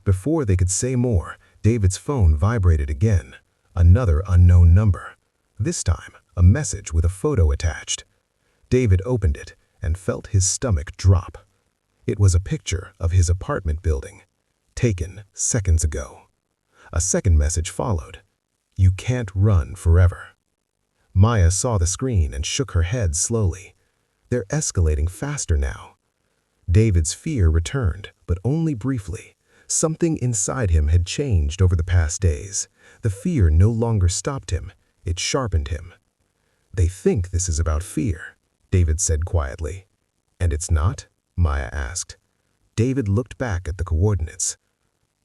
Speaker 1: Before they could say more, David's phone vibrated again. Another unknown number. This time, a message with a photo attached. David opened it and felt his stomach drop. It was a picture of his apartment building, taken seconds ago. A second message followed. "You can't run forever." Maya saw the screen and shook her head slowly. They're escalating faster now. David's fear returned, but only briefly. Something inside him had changed over the past days. The fear no longer stopped him, it sharpened him. "They think this is about fear," David said quietly. "And it's not?" Maya asked. David looked back at the coordinates.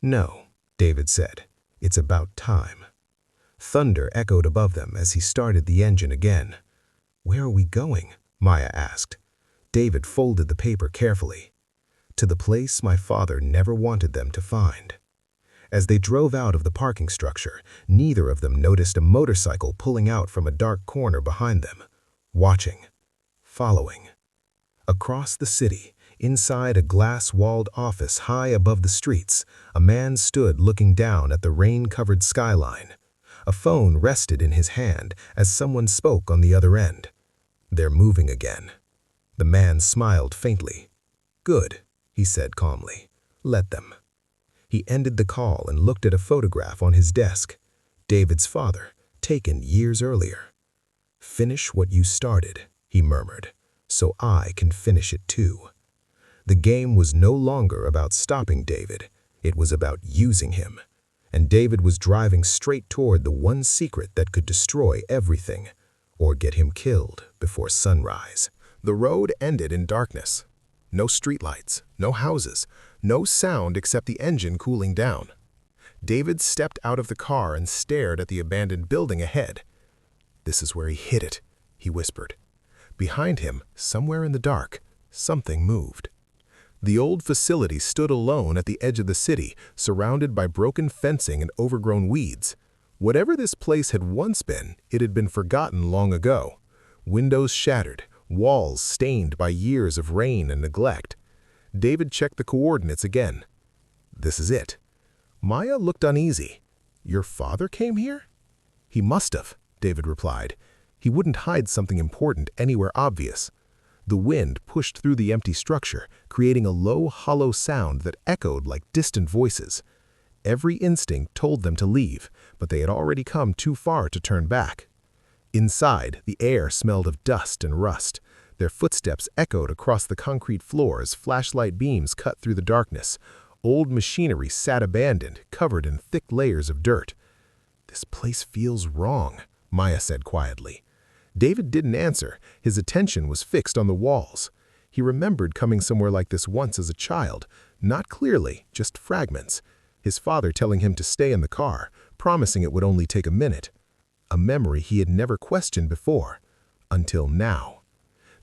Speaker 1: "No," David said. "It's about time." Thunder echoed above them as he started the engine again. "Where are we going?" Maya asked. David folded the paper carefully. "To the place my father never wanted them to find." As they drove out of the parking structure, neither of them noticed a motorcycle pulling out from a dark corner behind them, watching, following. Across the city, inside a glass-walled office high above the streets, a man stood looking down at the rain-covered skyline. A phone rested in his hand as someone spoke on the other end. "They're moving again." The man smiled faintly. "Good," he said calmly. "Let them." He ended the call and looked at a photograph on his desk. David's father, taken years earlier. "Finish what you started," he murmured, "so I can finish it too." The game was no longer about stopping David. It was about using him. And David was driving straight toward the one secret that could destroy everything, or get him killed before sunrise. The road ended in darkness. No streetlights, no houses, no sound except the engine cooling down. David stepped out of the car and stared at the abandoned building ahead. "This is where he hid it," he whispered. Behind him, somewhere in the dark, something moved. The old facility stood alone at the edge of the city, surrounded by broken fencing and overgrown weeds. Whatever this place had once been, it had been forgotten long ago. Windows shattered, walls stained by years of rain and neglect. David checked the coordinates again. "This is it." Maya looked uneasy. "Your father came here?" "He must have," David replied. "He wouldn't hide something important anywhere obvious." The wind pushed through the empty structure, creating a low, hollow sound that echoed like distant voices. Every instinct told them to leave, but they had already come too far to turn back. Inside, the air smelled of dust and rust. Their footsteps echoed across the concrete floor as flashlight beams cut through the darkness. Old machinery sat abandoned, covered in thick layers of dirt. "This place feels wrong," Maya said quietly. David didn't answer. His attention was fixed on the walls. He remembered coming somewhere like this once as a child, not clearly, just fragments. His father telling him to stay in the car, promising it would only take a minute. A memory he had never questioned before, until now.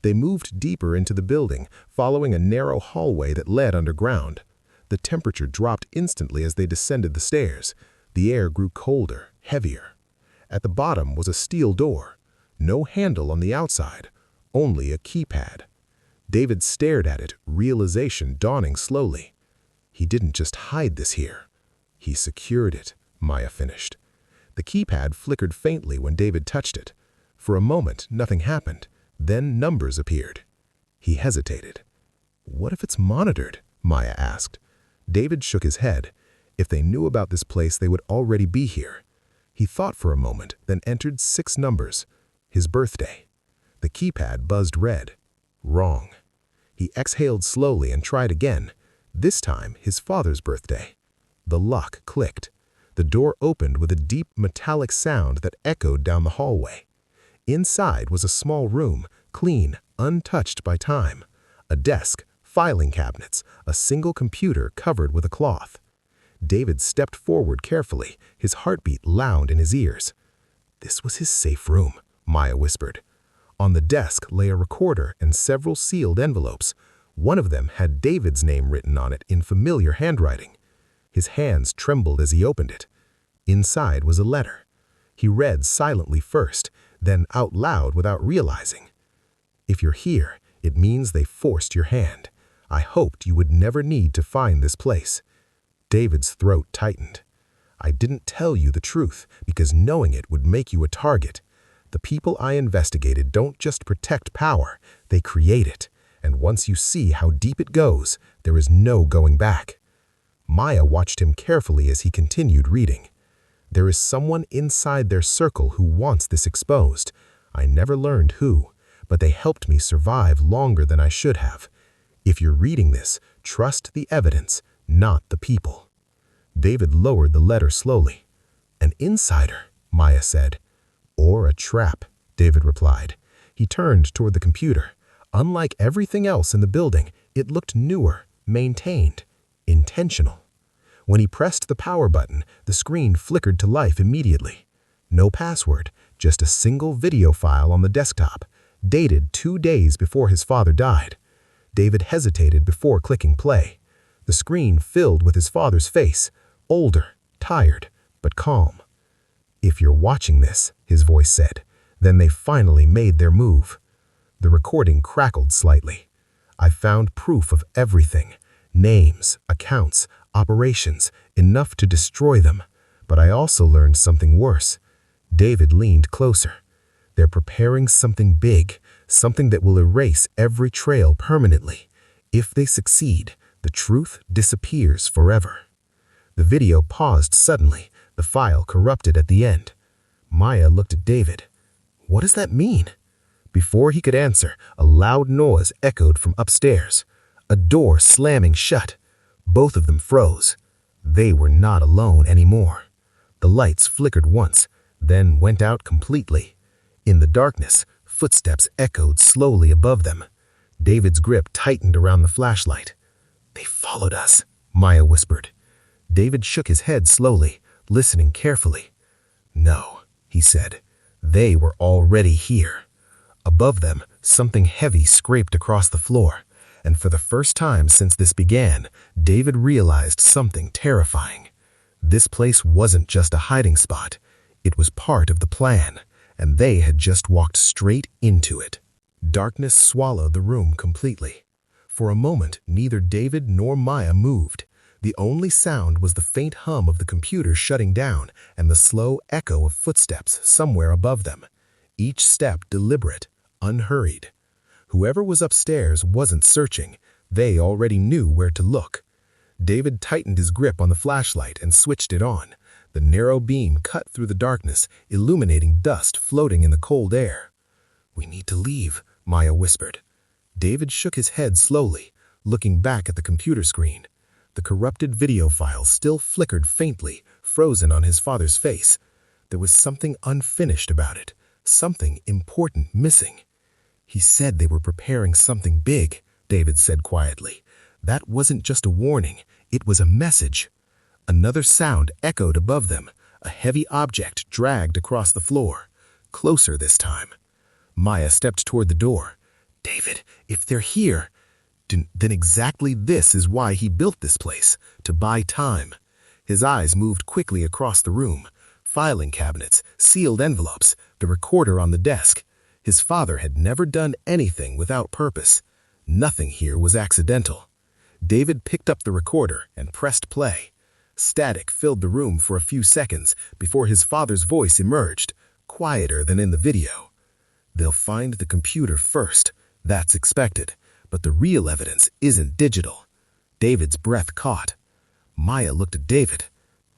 Speaker 1: They moved deeper into the building, following a narrow hallway that led underground. The temperature dropped instantly as they descended the stairs. The air grew colder, heavier. At the bottom was a steel door. No handle on the outside, only a keypad. David stared at it, realization dawning slowly. He didn't just hide this here. He secured it, Maya finished. The keypad flickered faintly when David touched it. For a moment, nothing happened. Then numbers appeared. He hesitated. "What if it's monitored?" Maya asked. David shook his head. If they knew about this place, they would already be here. He thought for a moment, then entered 6 numbers. His birthday. The keypad buzzed red. Wrong. He exhaled slowly and tried again. This time, his father's birthday. The lock clicked. The door opened with a deep metallic sound that echoed down the hallway. Inside was a small room, clean, untouched by time. A desk, filing cabinets, a single computer covered with a cloth. David stepped forward carefully, his heartbeat loud in his ears. "This was his safe room," Maya whispered. On the desk lay a recorder and several sealed envelopes. One of them had David's name written on it in familiar handwriting. His hands trembled as he opened it. Inside was a letter. He read silently first, then out loud without realizing. "If you're here, it means they forced your hand. I hoped you would never need to find this place." David's throat tightened. "I didn't tell you the truth because knowing it would make you a target. The people I investigated don't just protect power, they create it. And once you see how deep it goes, there is no going back." Maya watched him carefully as he continued reading. "There is someone inside their circle who wants this exposed. I never learned who, but they helped me survive longer than I should have. If you're reading this, trust the evidence, not the people." David lowered the letter slowly. "An insider," Maya said. "Or a trap," David replied. He turned toward the computer. Unlike everything else in the building, it looked newer, maintained, intentional. When he pressed the power button, the screen flickered to life immediately. No password, just a single video file on the desktop, dated 2 days before his father died. David hesitated before clicking play. The screen filled with his father's face, older, tired, but calm. "If you're watching this," his voice said, "then they finally made their move." The recording crackled slightly. "I found proof of everything. Names, accounts, operations, enough to destroy them. But I also learned something worse." David leaned closer. "They're preparing something big, something that will erase every trail permanently. If they succeed, the truth disappears forever." The video paused suddenly, the file corrupted at the end. Maya looked at David. "What does that mean?" Before he could answer, a loud noise echoed from upstairs. A door slamming shut. Both of them froze. They were not alone anymore. The lights flickered once, then went out completely. In the darkness, footsteps echoed slowly above them. David's grip tightened around the flashlight. "They followed us," Maya whispered.
Speaker 2: David shook his head slowly, listening carefully. "No," he said. "They were already here." Above them, something heavy scraped across the floor, and for the first time since this began, David realized something terrifying. This place wasn't just a hiding spot. It was part of the plan, and they had just walked straight into it. Darkness swallowed the room completely. For a moment, neither David nor Maya moved. The only sound was the faint hum of the computer shutting down and the slow echo of footsteps somewhere above them, each step deliberate, unhurried. Whoever was upstairs wasn't searching. They already knew where to look. David tightened his grip on the flashlight and switched it on. The narrow beam cut through the darkness, illuminating dust floating in the cold air. "We need to leave," Maya whispered. David shook his head slowly, looking back at the computer screen. The corrupted video file still flickered faintly, frozen on his father's face. There was something unfinished about it, something important missing. "He said they were preparing something big," David said quietly. "That wasn't just a warning, it was a message." Another sound echoed above them, a heavy object dragged across the floor, closer this time. Maya stepped toward the door. "David, if they're here, then exactly this is why he built this place, to buy time." His eyes moved quickly across the room. Filing cabinets, sealed envelopes, the recorder on the desk. His father had never done anything without purpose. Nothing here was accidental. David picked up the recorder and pressed play. Static filled the room for a few seconds before his father's voice emerged, quieter than in the video. "They'll find the computer first. That's expected. But the real evidence isn't digital." David's breath caught. Maya looked at David.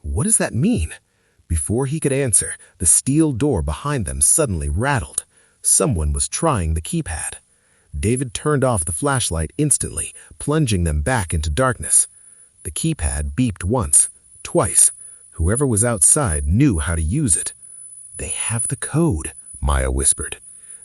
Speaker 2: "What does that mean?" Before he could answer, the steel door behind them suddenly rattled. Someone was trying the keypad. David turned off the flashlight instantly, plunging them back into darkness. The keypad beeped once, twice. Whoever was outside knew how to use it. "They have the code," Maya whispered.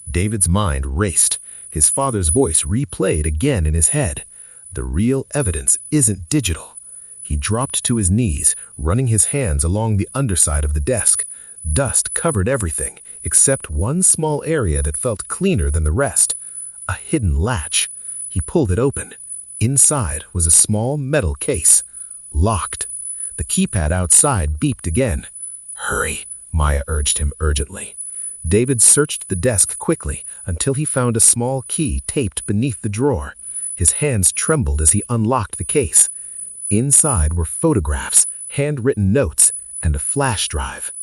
Speaker 2: David's mind raced. His father's voice replayed again in his head. The real evidence isn't digital. He dropped to his knees, running his hands along the underside of the desk. Dust covered everything, except one small area that felt cleaner than the rest. A hidden latch. He pulled it open. Inside was a small metal case. Locked. The keypad outside beeped again. "Hurry," Maya urged him urgently. David searched the desk quickly until he found a small key taped beneath the drawer. His hands trembled as he unlocked the case. Inside were photographs, handwritten notes, and a flash drive.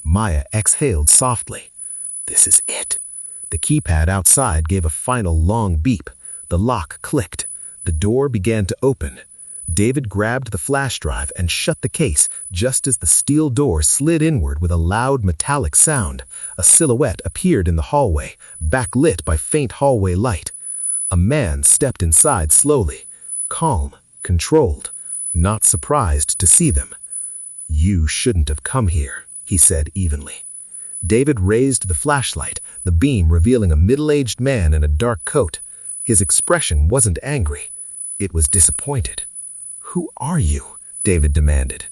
Speaker 2: Maya exhaled softly. "This is it." The keypad outside gave a final long beep. The lock clicked. The door began to open. David grabbed the flash drive and shut the case just as the steel door slid inward with a loud metallic sound. A silhouette appeared in the hallway, backlit by faint hallway light. A man stepped inside slowly, calm, controlled, not surprised to see them. "You shouldn't have come here," he said evenly. David raised the flashlight, the beam revealing a middle-aged man in a dark coat. His expression wasn't angry. It was disappointed. "Who are you?" David demanded.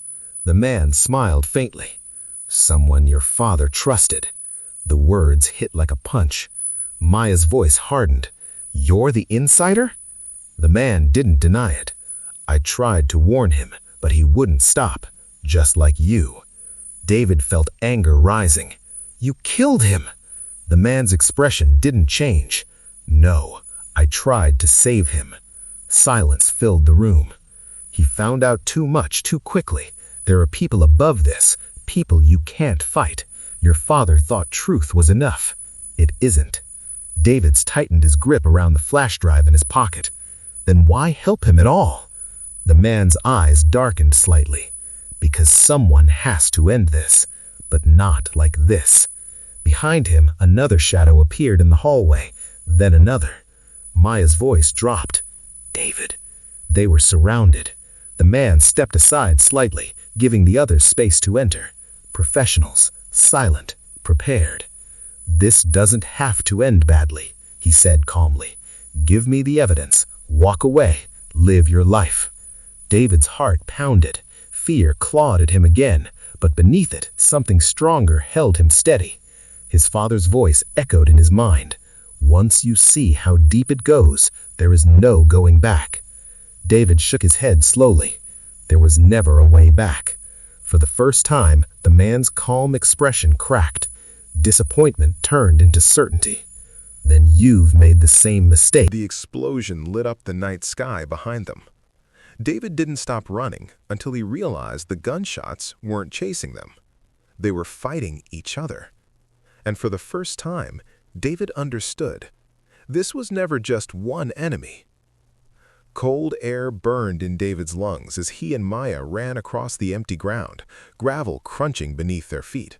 Speaker 2: The man smiled faintly. "Someone your father trusted." The words hit like a punch. Maya's voice hardened. "You're the insider?" The man didn't deny it. "I tried to warn him, but he wouldn't stop, just like you." David felt anger rising. "You killed him!" The man's expression didn't change. "No, I tried to save him." Silence filled the room. "He found out too much too quickly. There are people above this, people you can't fight. Your father thought truth was enough. It isn't." David's tightened his grip around the flash drive in his pocket. "Then why help him at all?" The man's eyes darkened slightly. "Because someone has to end this, but not like this." Behind him, another shadow appeared in the hallway, then another. Maya's voice dropped. "David." They were surrounded. The man stepped aside slightly, giving the others space to enter. Professionals, silent, prepared. "This doesn't have to end badly," he said calmly. "Give me the evidence. Walk away. Live your life." David's heart pounded. Fear clawed at him again, but beneath it, something stronger held him steady. His father's voice echoed in his mind. Once you see how deep it goes, there is no going back. David shook his head slowly. There was never a way back. For the first time, the man's calm expression cracked. Disappointment turned into certainty. Then you've made the same mistake.
Speaker 1: The explosion lit up the night sky behind them. David didn't stop running until he realized the gunshots weren't chasing them. They were fighting each other. And for the first time, David understood. This was never just one enemy. Cold air burned in David's lungs as he and Maya ran across the empty ground, gravel crunching beneath their feet.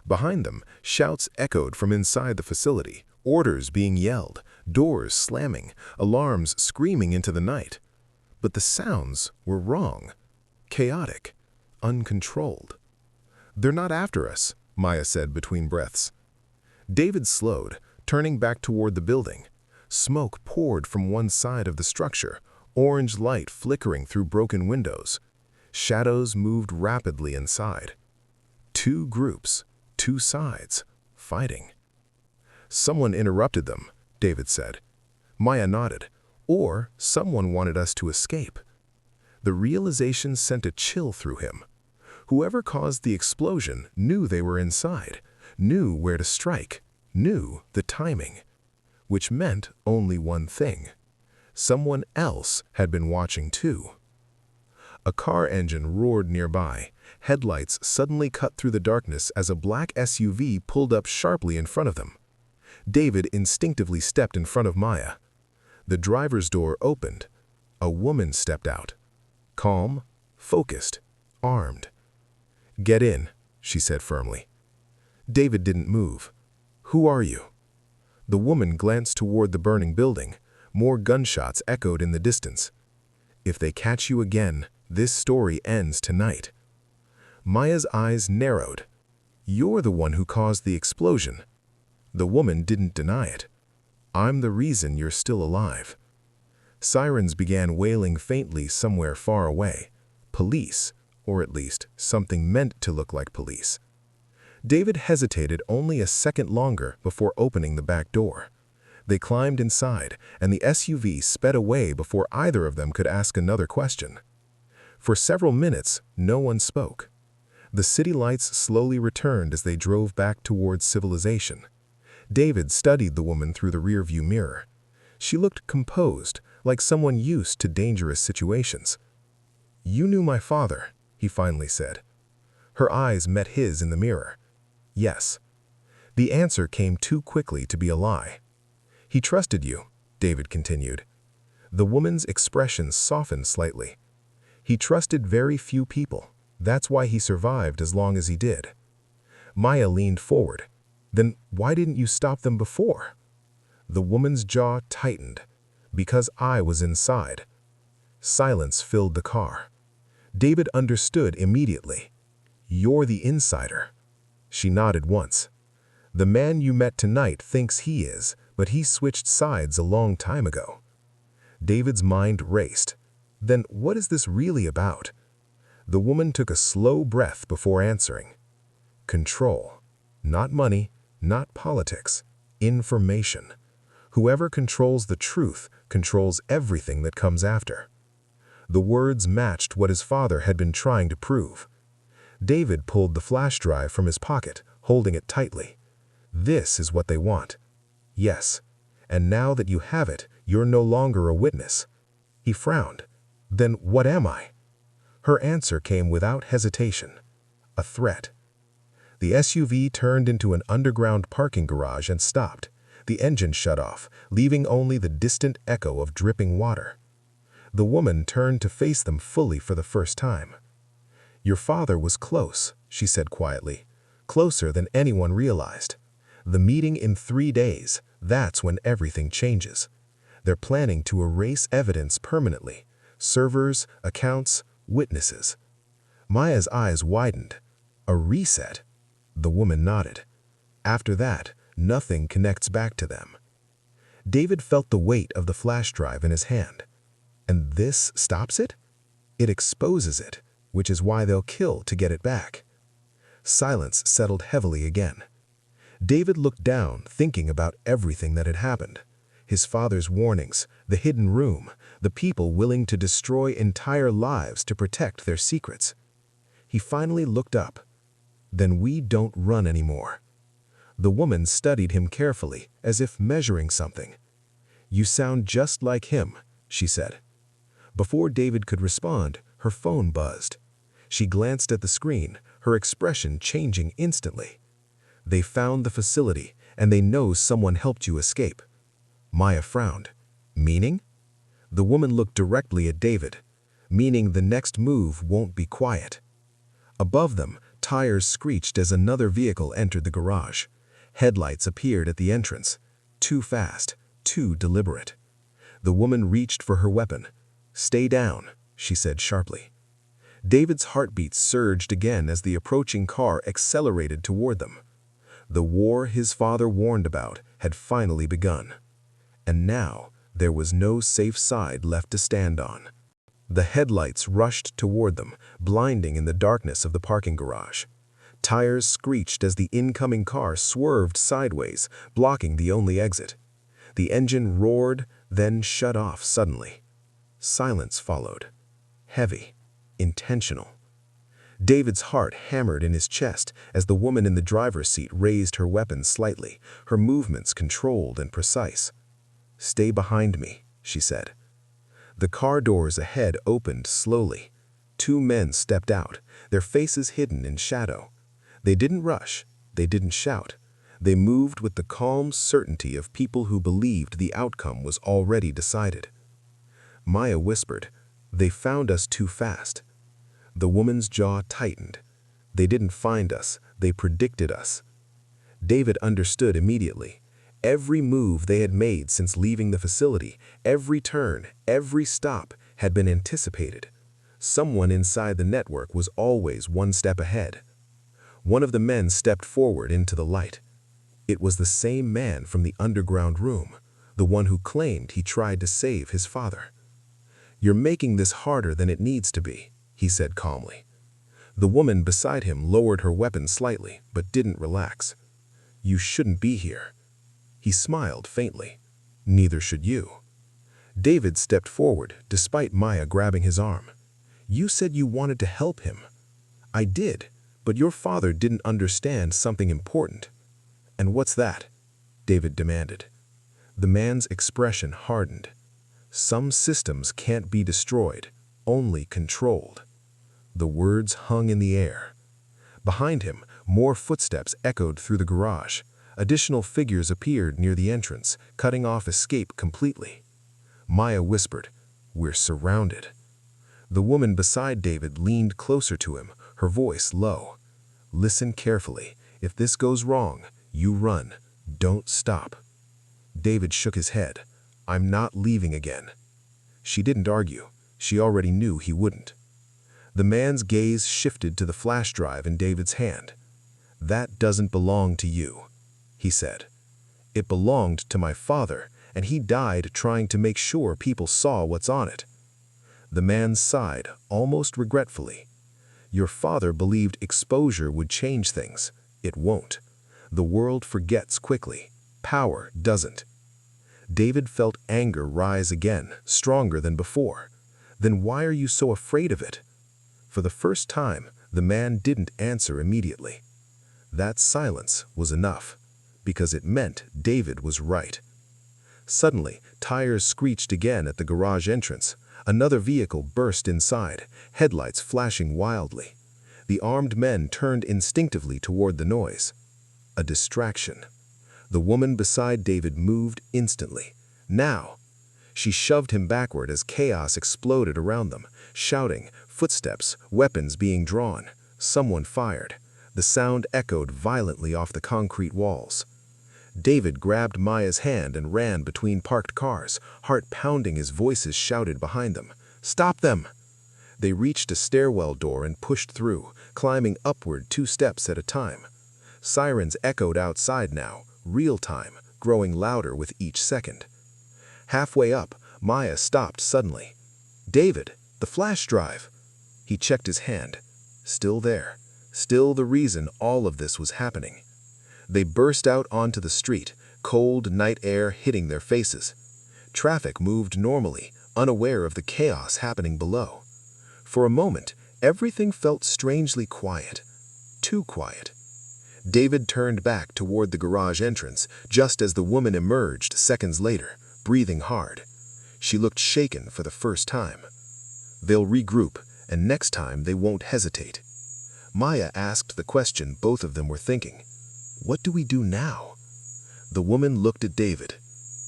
Speaker 1: Behind them, shouts echoed from inside the facility, orders being yelled, doors slamming, alarms screaming into the night. But the sounds were wrong, chaotic, uncontrolled. "They're not after us," Maya said between breaths. David slowed, turning back toward the building. Smoke poured from one side of the structure, orange light flickering through broken windows. Shadows moved rapidly inside. Two groups, two sides, fighting. "Someone interrupted them," David said. Maya nodded. "Or someone wanted us to escape." The realization sent a chill through him. Whoever caused the explosion knew they were inside, knew where to strike, knew the timing. Which meant only one thing. Someone else had been watching too. A car engine roared nearby. Headlights suddenly cut through the darkness as a black SUV pulled up sharply in front of them. David instinctively stepped in front of Maya. The driver's door opened. A woman stepped out. Calm, focused, armed. "Get in," she said firmly. David didn't move. "Who are you?" The woman glanced toward the burning building. More gunshots echoed in the distance. "If they catch you again, this story ends tonight." Maya's eyes narrowed. "You're the one who caused the explosion." The woman didn't deny it. "I'm the reason you're still alive." Sirens began wailing faintly somewhere far away. Police, or at least something meant to look like police. David hesitated only a second longer before opening the back door. They climbed inside, and the SUV sped away before either of them could ask another question. For several minutes, no one spoke. The city lights slowly returned as they drove back towards civilization. David studied the woman through the rearview mirror. She looked composed, like someone used to dangerous situations. "You knew my father," he finally said. Her eyes met his in the mirror. "Yes." The answer came too quickly to be a lie. "He trusted you," David continued. The woman's expression softened slightly. "He trusted very few people. That's why he survived as long as he did." Maya leaned forward. "Then why didn't you stop them before?" The woman's jaw tightened. "Because I was inside." Silence filled the car. David understood immediately. "You're the insider." She nodded once. "The man you met tonight thinks he is, but he switched sides a long time ago." David's mind raced. Then what is this really about? The woman took a slow breath before answering. "Control. Not money, not politics. Information. Whoever controls the truth controls everything that comes after." The words matched what his father had been trying to prove. David pulled the flash drive from his pocket, holding it tightly. "This is what they want." "Yes. And now that you have it, you're no longer a witness." He frowned. "Then what am I?" Her answer came without hesitation. "A threat." The SUV turned into an underground parking garage and stopped. The engine shut off, leaving only the distant echo of dripping water. The woman turned to face them fully for the first time. "Your father was close," she said quietly. "Closer than anyone realized. The meeting in 3 days, that's when everything changes. They're planning to erase evidence permanently. Servers, accounts, witnesses." Maya's eyes widened. "A reset?" The woman nodded. "After that, nothing connects back to them." David felt the weight of the flash drive in his hand. "And this stops it?" "It exposes it.
Speaker 2: which is why they'll kill to get it back. Silence settled heavily again. David looked down, thinking about everything that had happened. His father's warnings, the hidden room, the people willing to destroy entire lives to protect their secrets. He finally looked up. Then we don't run anymore. The woman studied him carefully, as if measuring something. You sound just like him, she said. Before David could respond, her phone buzzed. She glanced at the screen, her expression changing instantly. They found the facility, and they know someone helped you escape. Maya frowned. Meaning? The woman looked directly at David. Meaning the next move won't be quiet. Above them, tires screeched as another vehicle entered the garage. Headlights appeared at the entrance. Too fast, too deliberate. The woman reached for her weapon. Stay down, she said sharply. David's heartbeat surged again as the approaching car accelerated toward them. The war his father warned about had finally begun. And now, there was no safe side left to stand on. The headlights rushed toward them, blinding in the darkness of the parking garage. Tires screeched as the incoming car swerved sideways, blocking the only exit. The engine roared, then shut off suddenly. Silence followed. Heavy, intentional. David's heart hammered in his chest as the woman in the driver's seat raised her weapon slightly, her movements controlled and precise. Stay behind me, she said. The car doors ahead opened slowly. Two men stepped out, their faces hidden in shadow. They didn't rush, they didn't shout. They moved with the calm certainty of people who believed the outcome was already decided. Maya whispered, "They found us too fast." The woman's jaw tightened. They didn't find us, they predicted us. David understood immediately. Every move they had made since leaving the facility, every turn, every stop, had been anticipated. Someone inside the network was always one step ahead. One of the men stepped forward into the light. It was the same man from the underground room, the one who claimed he tried to save his father. "You're making this harder than it needs to be," he said calmly. The woman beside him lowered her weapon slightly, but didn't relax. "You shouldn't be here." He smiled faintly. "Neither should you." David stepped forward, despite Maya grabbing his arm. "You said you wanted to help him." "I did, but your father didn't understand something important." "And what's that?" David demanded. The man's expression hardened. "Some systems can't be destroyed, only controlled." The words hung in the air. Behind him, more footsteps echoed through the garage. Additional figures appeared near the entrance, cutting off escape completely. Maya whispered, "We're surrounded." The woman beside David leaned closer to him, her voice low. "Listen carefully. If this goes wrong, you run. Don't stop." David shook his head. "I'm not leaving again." She didn't argue. She already knew he wouldn't. The man's gaze shifted to the flash drive in David's hand. "That doesn't belong to you," he said. "It belonged to my father, and he died trying to make sure people saw what's on it." The man sighed, almost regretfully. "Your father believed exposure would change things. It won't. The world forgets quickly. Power doesn't." David felt anger rise again, stronger than before. "Then why are you so afraid of it?" For the first time, the man didn't answer immediately. That silence was enough, because it meant David was right. Suddenly, tires screeched again at the garage entrance. Another vehicle burst inside, headlights flashing wildly. The armed men turned instinctively toward the noise. A distraction. The woman beside David moved instantly. "Now!" She shoved him backward as chaos exploded around them, shouting, footsteps, weapons being drawn. Someone fired. The sound echoed violently off the concrete walls. David grabbed Maya's hand and ran between parked cars, heart pounding as voices shouted behind them. "Stop them!" They reached a stairwell door and pushed through, climbing upward 2 steps at a time. Sirens echoed outside now, real time, growing louder with each second. Halfway up, Maya stopped suddenly. "David, the flash drive!" He checked his hand. Still there. Still the reason all of this was happening. They burst out onto the street, cold night air hitting their faces. Traffic moved normally, unaware of the chaos happening below. For a moment, everything felt strangely quiet. Too quiet. David turned back toward the garage entrance just as the woman emerged seconds later, breathing hard. She looked shaken for the first time. They'll regroup, and next time they won't hesitate. Maya asked the question both of them were thinking. What do we do now? The woman looked at David.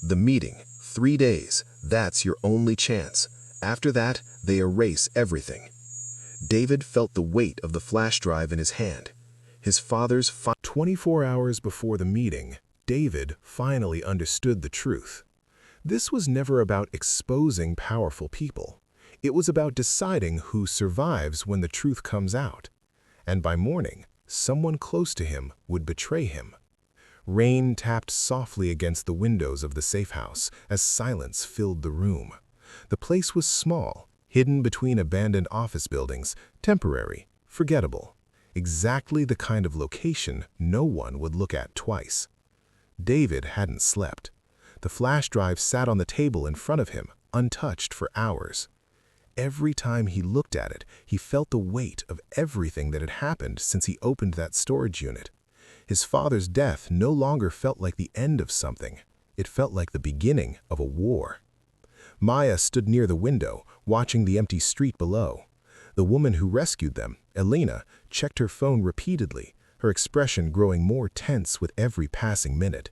Speaker 2: The meeting, 3 days, that's your only chance. After that, they erase everything. David felt the weight of the flash drive in his hand. His father's
Speaker 1: 24 hours before the meeting, David finally understood the truth. This was never about exposing powerful people. It was about deciding who survives when the truth comes out. And by morning, someone close to him would betray him. Rain tapped softly against the windows of the safe house as silence filled the room. The place was small, hidden between abandoned office buildings, temporary, forgettable. Exactly the kind of location no one would look at twice. David hadn't slept. The flash drive sat on the table in front of him, untouched for hours. Every time he looked at it, he felt the weight of everything that had happened since he opened that storage unit. His father's death no longer felt like the end of something. It felt like the beginning of a war. Maya stood near the window, watching the empty street below. The woman who rescued them, Elena, checked her phone repeatedly, her expression growing more tense with every passing minute.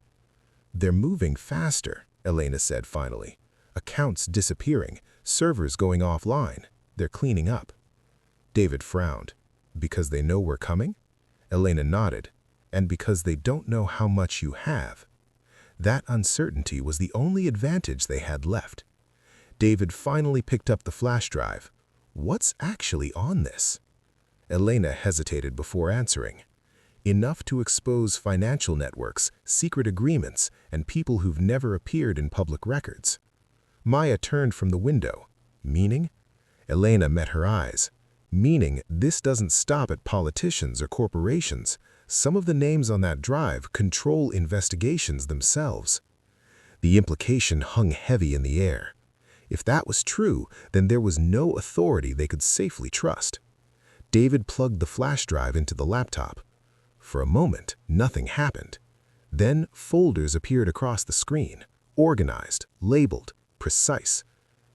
Speaker 1: "They're moving faster," Elena said finally. "Accounts disappearing, servers going offline. They're cleaning up." David frowned. "Because they know we're coming?" Elena nodded. "And because they don't know how much you have." That uncertainty was the only advantage they had left. David finally picked up the flash drive. "What's actually on this?" Elena hesitated before answering. "Enough to expose financial networks, secret agreements, and people who've never appeared in public records." Maya turned from the window. "Meaning?" Elena met her eyes. "Meaning this doesn't stop at politicians or corporations. Some of the names on that drive control investigations themselves." The implication hung heavy in the air. If that was true, then there was no authority they could safely trust. David plugged the flash drive into the laptop. For a moment, nothing happened. Then folders appeared across the screen, organized, labeled, precise.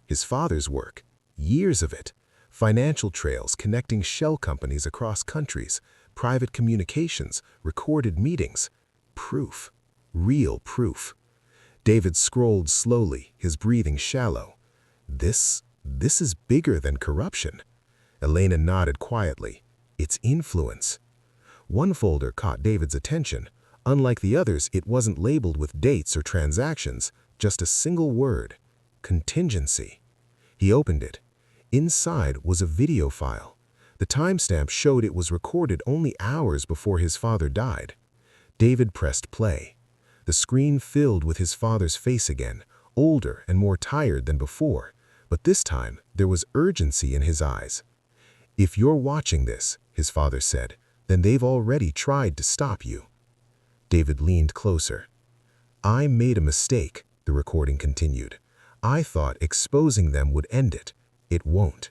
Speaker 1: His father's work, years of it, financial trails connecting shell companies across countries, private communications, recorded meetings. Proof. Real proof. David scrolled slowly, his breathing shallow. This is bigger than corruption." Elena nodded quietly. "It's influence." One folder caught David's attention. Unlike the others, it wasn't labeled with dates or transactions, just a single word: contingency. He opened it. Inside was a video file. The timestamp showed it was recorded only hours before his father died. David pressed play. The screen filled with his father's face again, older and more tired than before, but this time there was urgency in his eyes. "If you're watching this," his father said, "then they've already tried to stop you." David leaned closer. "I made a mistake," the recording continued. "I thought exposing them would end it. It won't.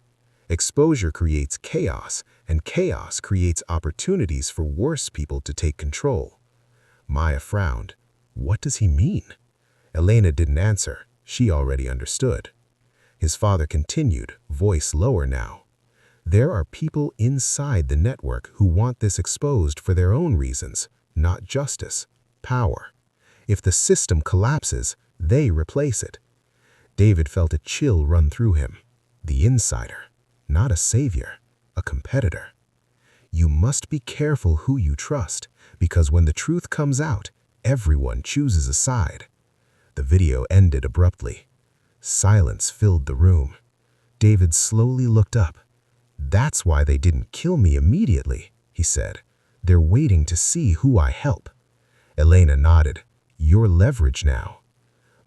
Speaker 1: Exposure creates chaos, and chaos creates opportunities for worse people to take control." Maya frowned. "What does he mean?" Elena didn't answer. She already understood. His father continued, voice lower now. "There are people inside the network who want this exposed for their own reasons, not justice, power. If the system collapses, they replace it." David felt a chill run through him. The insider, not a savior, a competitor. You must be careful who you trust, because when the truth comes out, everyone chooses a side. The video ended abruptly. Silence filled the room. David slowly looked up. "That's why they didn't kill me immediately," he said. "They're waiting to see who I help." Elena nodded. "You're leverage now."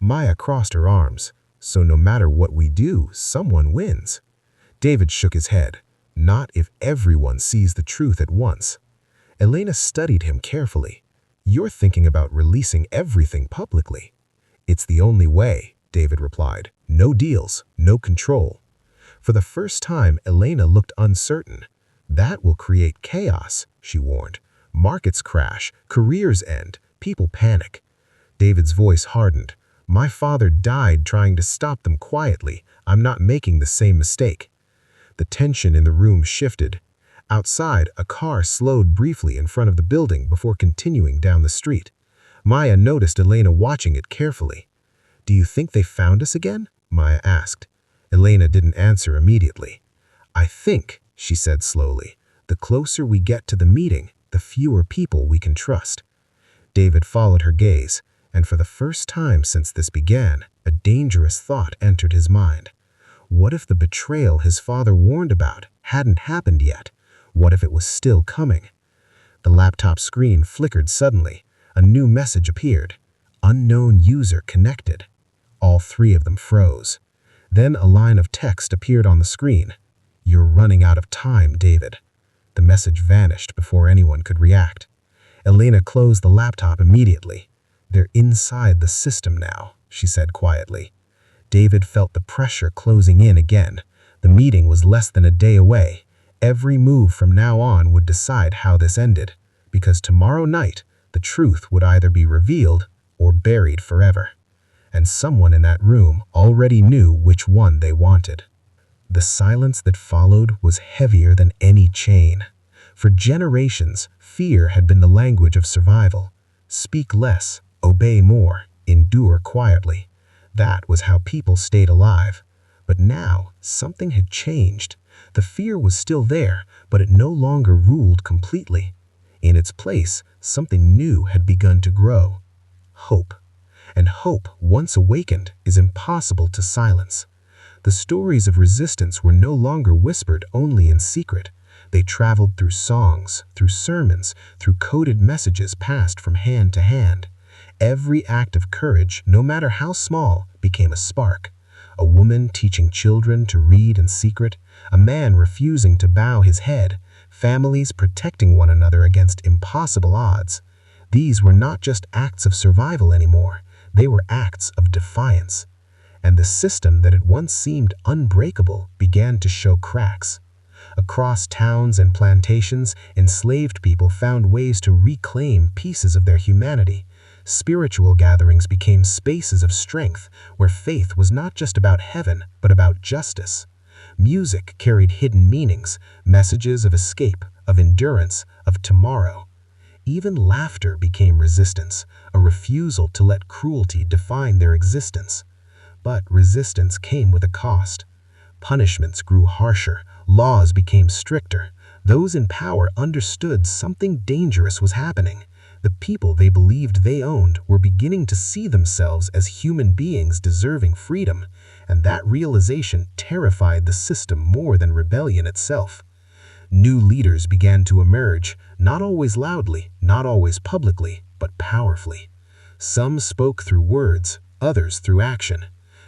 Speaker 1: Maya crossed her arms. "So no matter what we do, someone wins." David shook his head.
Speaker 2: Not if everyone sees the truth at once. Elena studied him carefully. You're thinking about releasing everything publicly. It's the only way, David replied. No deals, no control. For the first time, Elena looked uncertain. That will create chaos, she warned. Markets crash, careers end, people panic. David's voice hardened. My father died trying to stop them quietly. I'm not making the same mistake. The tension in the room shifted. Outside, a car slowed briefly in front of the building before continuing down the street. Maya noticed Elena watching it carefully. Do you think they found us again? Maya asked. Elena didn't answer immediately. I think, she said slowly, the closer we get to the meeting, the fewer people we can trust. David followed her gaze, and for the first time since this began, a dangerous thought entered his mind. What if the betrayal his father warned about hadn't happened yet? What if it was still coming? The laptop screen flickered suddenly. A new message appeared. Unknown user connected. All three of them froze. Then a line of text appeared on the screen. You're running out of time, David. The message vanished before anyone could react. Elena closed the laptop immediately. They're inside the system now, she said quietly. David felt the pressure closing in again. The meeting was less than a day away. Every move from now on would decide how this ended, because tomorrow night, the truth would either be revealed or buried forever. And someone in that room already knew which one they wanted. The silence that followed was heavier than any chain. For generations, fear had been the language of survival. Speak less, obey more, endure quietly. That was how people stayed alive. But now, something had changed. The fear was still there, but it no longer ruled completely. In its place, something new had begun to grow. Hope. And hope, once awakened, is impossible to silence. The stories of resistance were no longer whispered only in secret. They traveled through songs, through sermons, through coded messages passed from hand to hand. Every act of courage, no matter how small, became a spark. A woman teaching children to read in secret, a man refusing to bow his head, families protecting one another against impossible odds. These were not just acts of survival anymore, they were acts of defiance. And the system that had once seemed unbreakable began to show cracks. Across towns and plantations, enslaved people found ways to reclaim pieces of their humanity. Spiritual gatherings became spaces of strength where faith was not just about heaven, but about justice. Music carried hidden meanings, messages of escape, of endurance, of tomorrow. Even laughter became resistance, a refusal to let cruelty define their existence. But resistance came with a cost. Punishments grew harsher, laws became stricter. Those in power understood something dangerous was happening. The people they believed they owned were beginning to see themselves as human beings deserving freedom, and that realization terrified the system more than rebellion itself. New leaders began to emerge, not always loudly, not always publicly, but powerfully. Some spoke through words, others through action.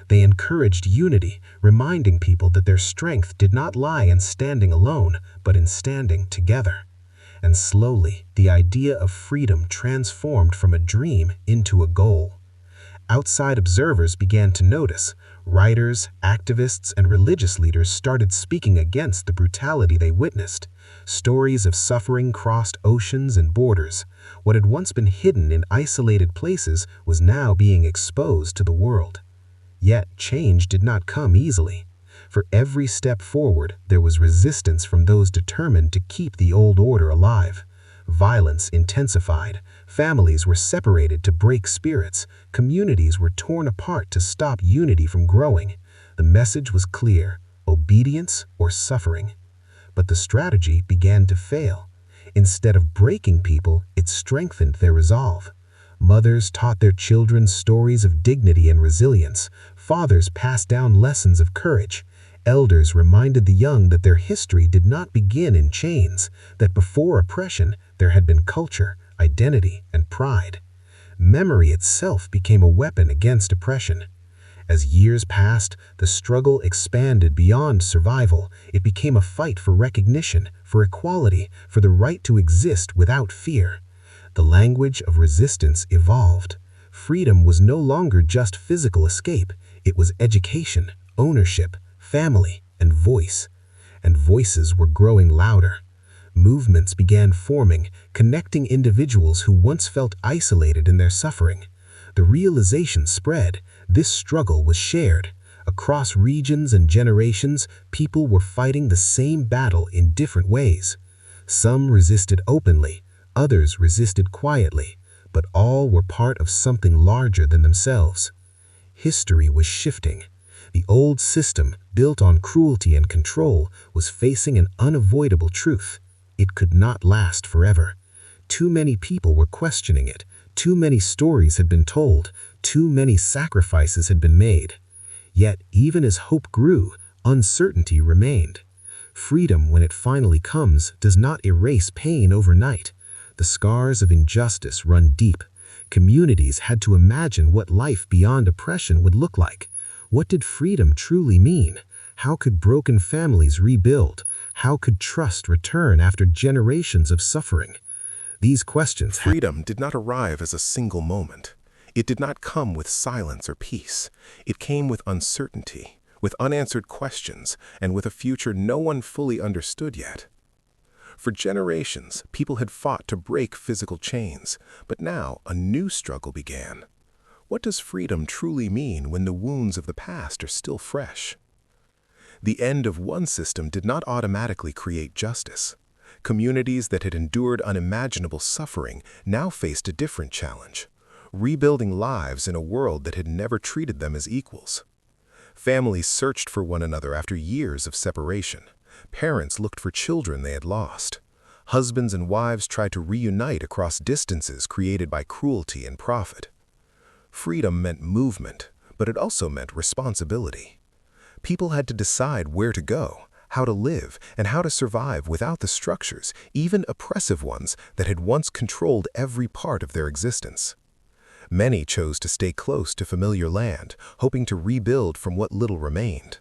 Speaker 2: They encouraged unity, reminding people that their strength did not lie in standing alone, but in standing together. And slowly, the idea of freedom transformed from a dream into a goal. Outside observers began to notice. Writers, activists, and religious leaders started speaking against the brutality they witnessed. Stories of suffering crossed oceans and borders. What had once been hidden in isolated places was now being exposed to the world. Yet change did not come easily. For every step forward, there was resistance from those determined to keep the old order alive. Violence intensified. Families were separated to break spirits. Communities were torn apart to stop unity from growing. The message was clear: obedience or suffering. But the strategy began to fail. Instead of breaking people, it strengthened their resolve. Mothers taught their children stories of dignity and resilience. Fathers passed down lessons of courage. Elders reminded the young that their history did not begin in chains, that before oppression, there had been culture, identity, and pride. Memory itself became a weapon against oppression. As years passed, the struggle expanded beyond survival. It became a fight for recognition, for equality, for the right to exist without fear. The language of resistance evolved. Freedom was no longer just physical escape. It was education, ownership, family, and voice. And voices were growing louder. Movements began forming, connecting individuals who once felt isolated in their suffering. The realization spread. This struggle was shared. Across regions and generations, people were fighting the same battle in different ways. Some resisted openly, others resisted quietly, but all were part of something larger than themselves. History was shifting. The old system, built on cruelty and control, was facing an unavoidable truth. It could not last forever. Too many people were questioning it. Too many stories had been told. Too many sacrifices had been made. Yet, even as hope grew, uncertainty remained. Freedom, when it finally comes, does not erase pain overnight. The scars of injustice run deep. Communities had to imagine what life beyond oppression would look like. What did freedom truly mean? How could broken families rebuild? How could trust return after generations of suffering? These questions
Speaker 1: Freedom did not arrive as a single moment. It did not come with silence or peace. It came with uncertainty, with unanswered questions, and with a future no one fully understood yet. For generations, people had fought to break physical chains, but now a new struggle began. What does freedom truly mean when the wounds of the past are still fresh? The end of one system did not automatically create justice. Communities that had endured unimaginable suffering now faced a different challenge, rebuilding lives in a world that had never treated them as equals. Families searched for one another after years of separation. Parents looked for children they had lost. Husbands and wives tried to reunite across distances created by cruelty and profit. Freedom meant movement, but it also meant responsibility. People had to decide where to go, how to live, and how to survive without the structures, even oppressive ones, that had once controlled every part of their existence. Many chose to stay close to familiar land, hoping to rebuild from what little remained.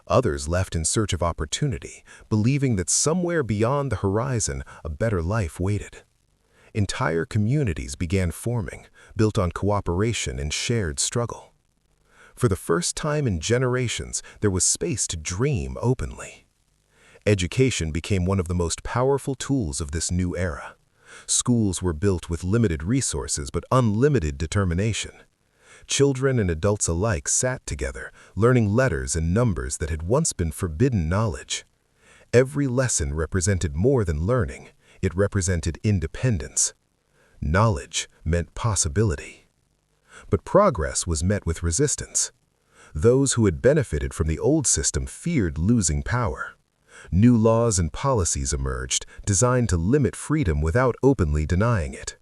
Speaker 1: Others left in search of opportunity, believing that somewhere beyond the horizon a better life waited. Entire communities began forming, built on cooperation and shared struggle. For the first time in generations, there was space to dream openly. Education became one of the most powerful tools of this new era. Schools were built with limited resources but unlimited determination. Children and adults alike sat together, learning letters and numbers that had once been forbidden knowledge. Every lesson represented more than learning. It represented independence. Knowledge meant possibility. But progress was met with resistance. Those who had benefited from the old system feared losing power. New laws and policies emerged, designed to limit freedom without openly denying it.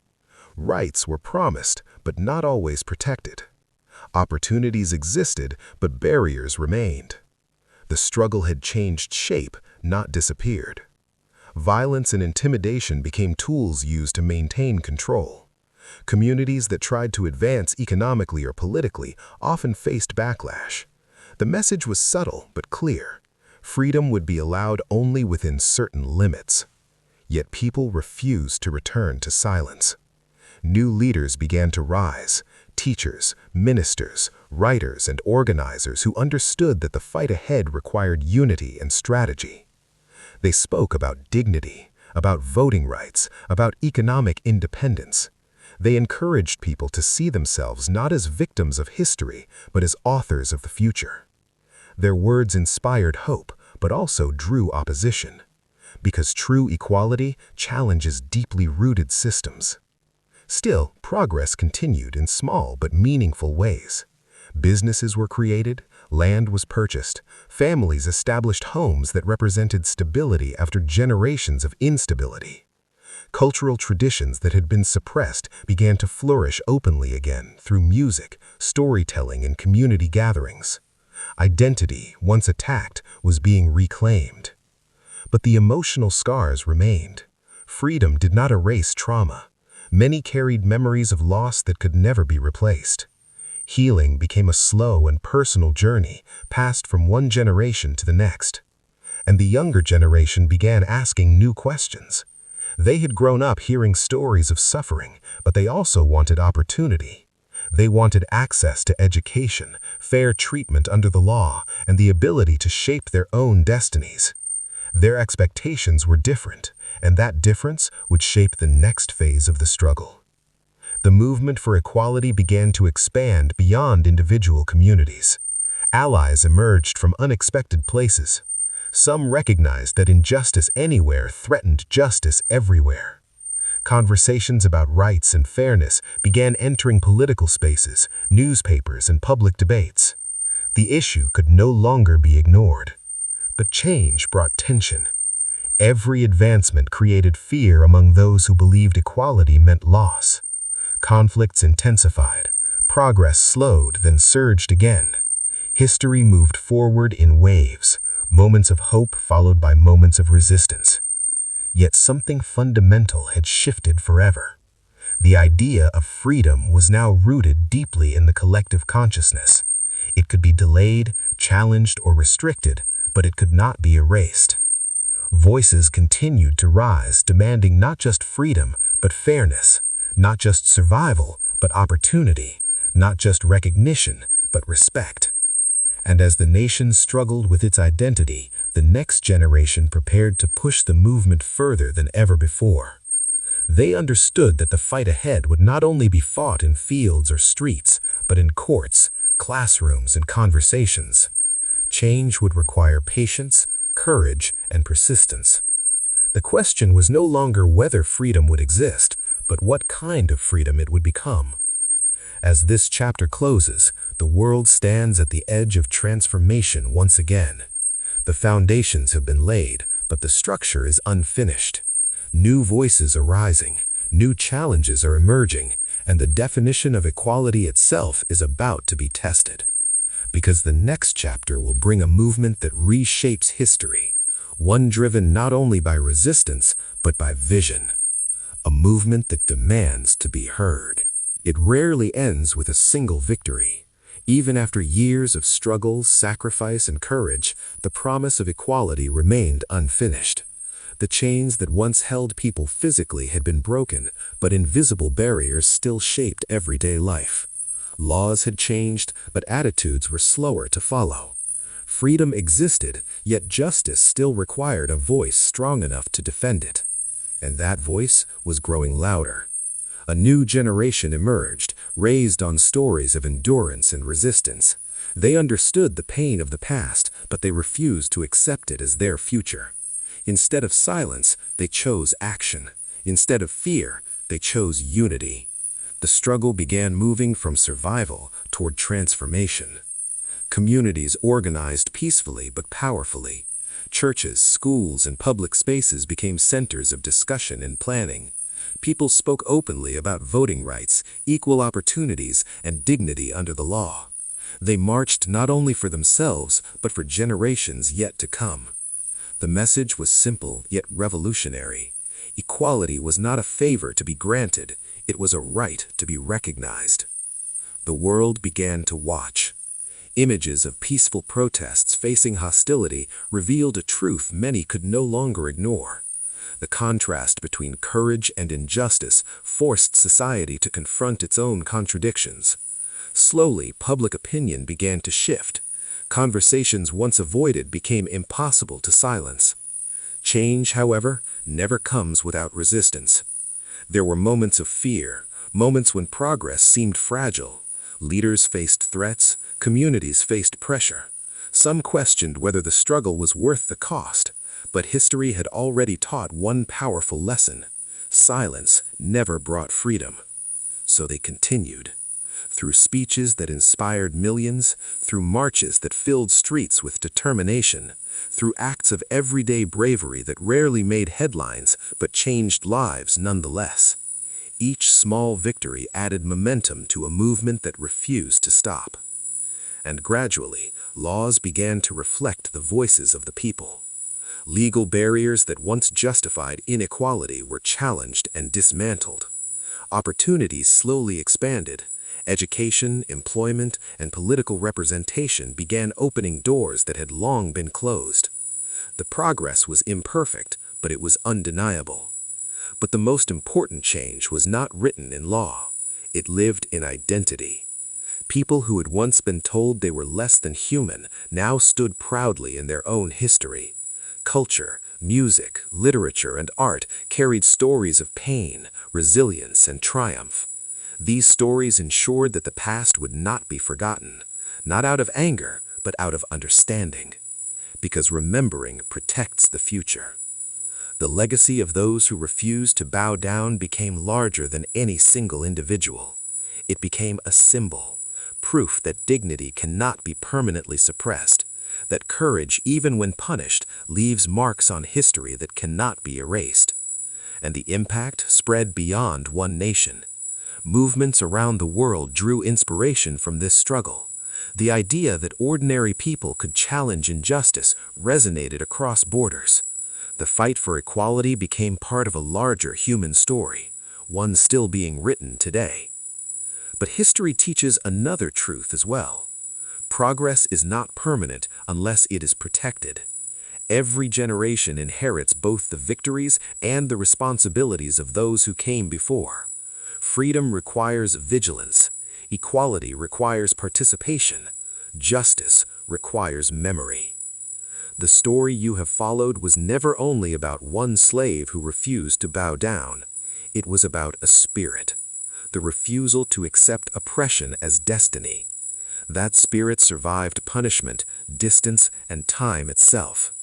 Speaker 1: Rights were promised, but not always protected. Opportunities existed, but barriers remained. The struggle had changed shape, not disappeared. Violence and intimidation became tools used to maintain control. Communities that tried to advance economically or politically often faced backlash. The message was subtle but clear. Freedom would be allowed only within certain limits. Yet people refused to return to silence. New leaders began to rise, teachers, ministers, writers, and organizers who understood that the fight ahead required unity and strategy. They spoke about dignity, about voting rights, about economic independence. They encouraged people to see themselves not as victims of history, but as authors of the future. Their words inspired hope, but also drew opposition, because true equality challenges deeply rooted systems. Still, progress continued in small but meaningful ways. Businesses were created, land was purchased, families established homes that represented stability after generations of instability. Cultural traditions that had been suppressed began to flourish openly again through music, storytelling, and community gatherings. Identity, once attacked, was being reclaimed. But the emotional scars remained. Freedom did not erase trauma. Many carried memories of loss that could never be replaced.
Speaker 2: Healing became a slow and personal journey, passed from one generation to the next. And the younger generation began asking new questions. They had grown up hearing stories of suffering, but they also wanted opportunity. They wanted access to education, fair treatment under the law, and the ability to shape their own destinies. Their expectations were different, and that difference would shape the next phase of the struggle. The movement for equality began to expand beyond individual communities. Allies emerged from unexpected places. Some recognized that injustice anywhere threatened justice everywhere. Conversations about rights and fairness began entering political spaces, newspapers, and public debates. The issue could no longer be ignored. But change brought tension. Every advancement created fear among those who believed equality meant loss. Conflicts intensified. Progress slowed, then surged again. History moved forward in waves, moments of hope followed by moments of resistance. Yet something fundamental had shifted forever. The idea of freedom was now rooted deeply in the collective consciousness. It could be delayed, challenged, or restricted, but it could not be erased. Voices continued to rise, demanding not just freedom, but fairness, not just survival, but opportunity, not just recognition, but respect. And as the nation struggled with its identity, the next generation prepared to push the movement further than ever before. They understood that the fight ahead would not only be fought in fields or streets, but in courts, classrooms, and conversations. Change would require patience, courage, and persistence. The question was no longer whether freedom would exist, but what kind of freedom it would become. As this chapter closes, the world stands at the edge of transformation once again. The foundations have been laid, but the structure is unfinished. New voices are rising, new challenges are emerging, and the definition of equality itself is about to be tested. Because the next chapter will bring a movement that reshapes history, one driven not only by resistance, but by vision. A movement that demands to be heard. It rarely ends with a single victory. Even after years of struggle, sacrifice, and courage, the promise of equality remained unfinished. The chains that once held people physically had been broken, but invisible barriers still shaped everyday life. Laws had changed, but attitudes were slower to follow. Freedom existed, yet justice still required a voice strong enough to defend it. And that voice was growing louder. A new generation emerged, raised on stories of endurance and resistance. They understood the pain of the past, but they refused to accept it as their future. Instead of silence, they chose action. Instead of fear, they chose unity. The struggle began moving from survival toward transformation. Communities organized peacefully but powerfully. Churches, schools, and public spaces became centers of discussion and planning. People spoke openly about voting rights, equal opportunities, and dignity under the law. They marched not only for themselves, but for generations yet to come. The message was simple yet revolutionary. Equality was not a favor to be granted, it was a right to be recognized. The world began to watch. Images of peaceful protests facing hostility revealed a truth many could no longer ignore. The contrast between courage and injustice forced society to confront its own contradictions. Slowly, public opinion began to shift. Conversations once avoided became impossible to silence. Change, however, never comes without resistance. There were moments of fear, moments when progress seemed fragile. Leaders faced threats, communities faced pressure. Some questioned whether the struggle was worth the cost. But history had already taught one powerful lesson. Silence never brought freedom. So they continued. Through speeches that inspired millions, through marches that filled streets with determination, through acts of everyday bravery that rarely made headlines but changed lives nonetheless. Each small victory added momentum to a movement that refused to stop. And gradually, laws began to reflect the voices of the people. Legal barriers that once justified inequality were challenged and dismantled. Opportunities slowly expanded. Education, employment, and political representation began opening doors that had long been closed. The progress was imperfect, but it was undeniable. But the most important change was not written in law. It lived in identity. People who had once been told they were less than human now stood proudly in their own history. Culture, music, literature, and art carried stories of pain, resilience, and triumph. These stories ensured that the past would not be forgotten, not out of anger, but out of understanding. Because remembering protects the future. The legacy of those who refused to bow down became larger than any single individual. It became a symbol, proof that dignity cannot be permanently suppressed, that courage, even when punished, leaves marks on history that cannot be erased. And the impact spread beyond one nation. Movements around the world drew inspiration from this struggle. The idea that ordinary people could challenge injustice resonated across borders. The fight for equality became part of a larger human story, one still being written today. But history teaches another truth as well. Progress is not permanent unless it is protected. Every generation inherits both the victories and the responsibilities of those who came before. Freedom requires vigilance. Equality requires participation. Justice requires memory. The story you have followed was never only about one slave who refused to bow down. It was about a spirit, the refusal to accept oppression as destiny. That spirit survived punishment, distance, and time itself.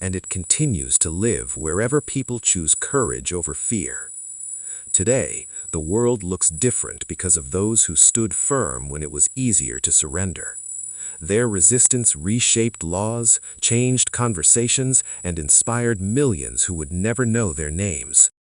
Speaker 2: And it continues to live wherever people choose courage over fear. Today, the world looks different because of those who stood firm when it was easier to surrender. Their resistance reshaped laws, changed conversations, and inspired millions who would never know their names.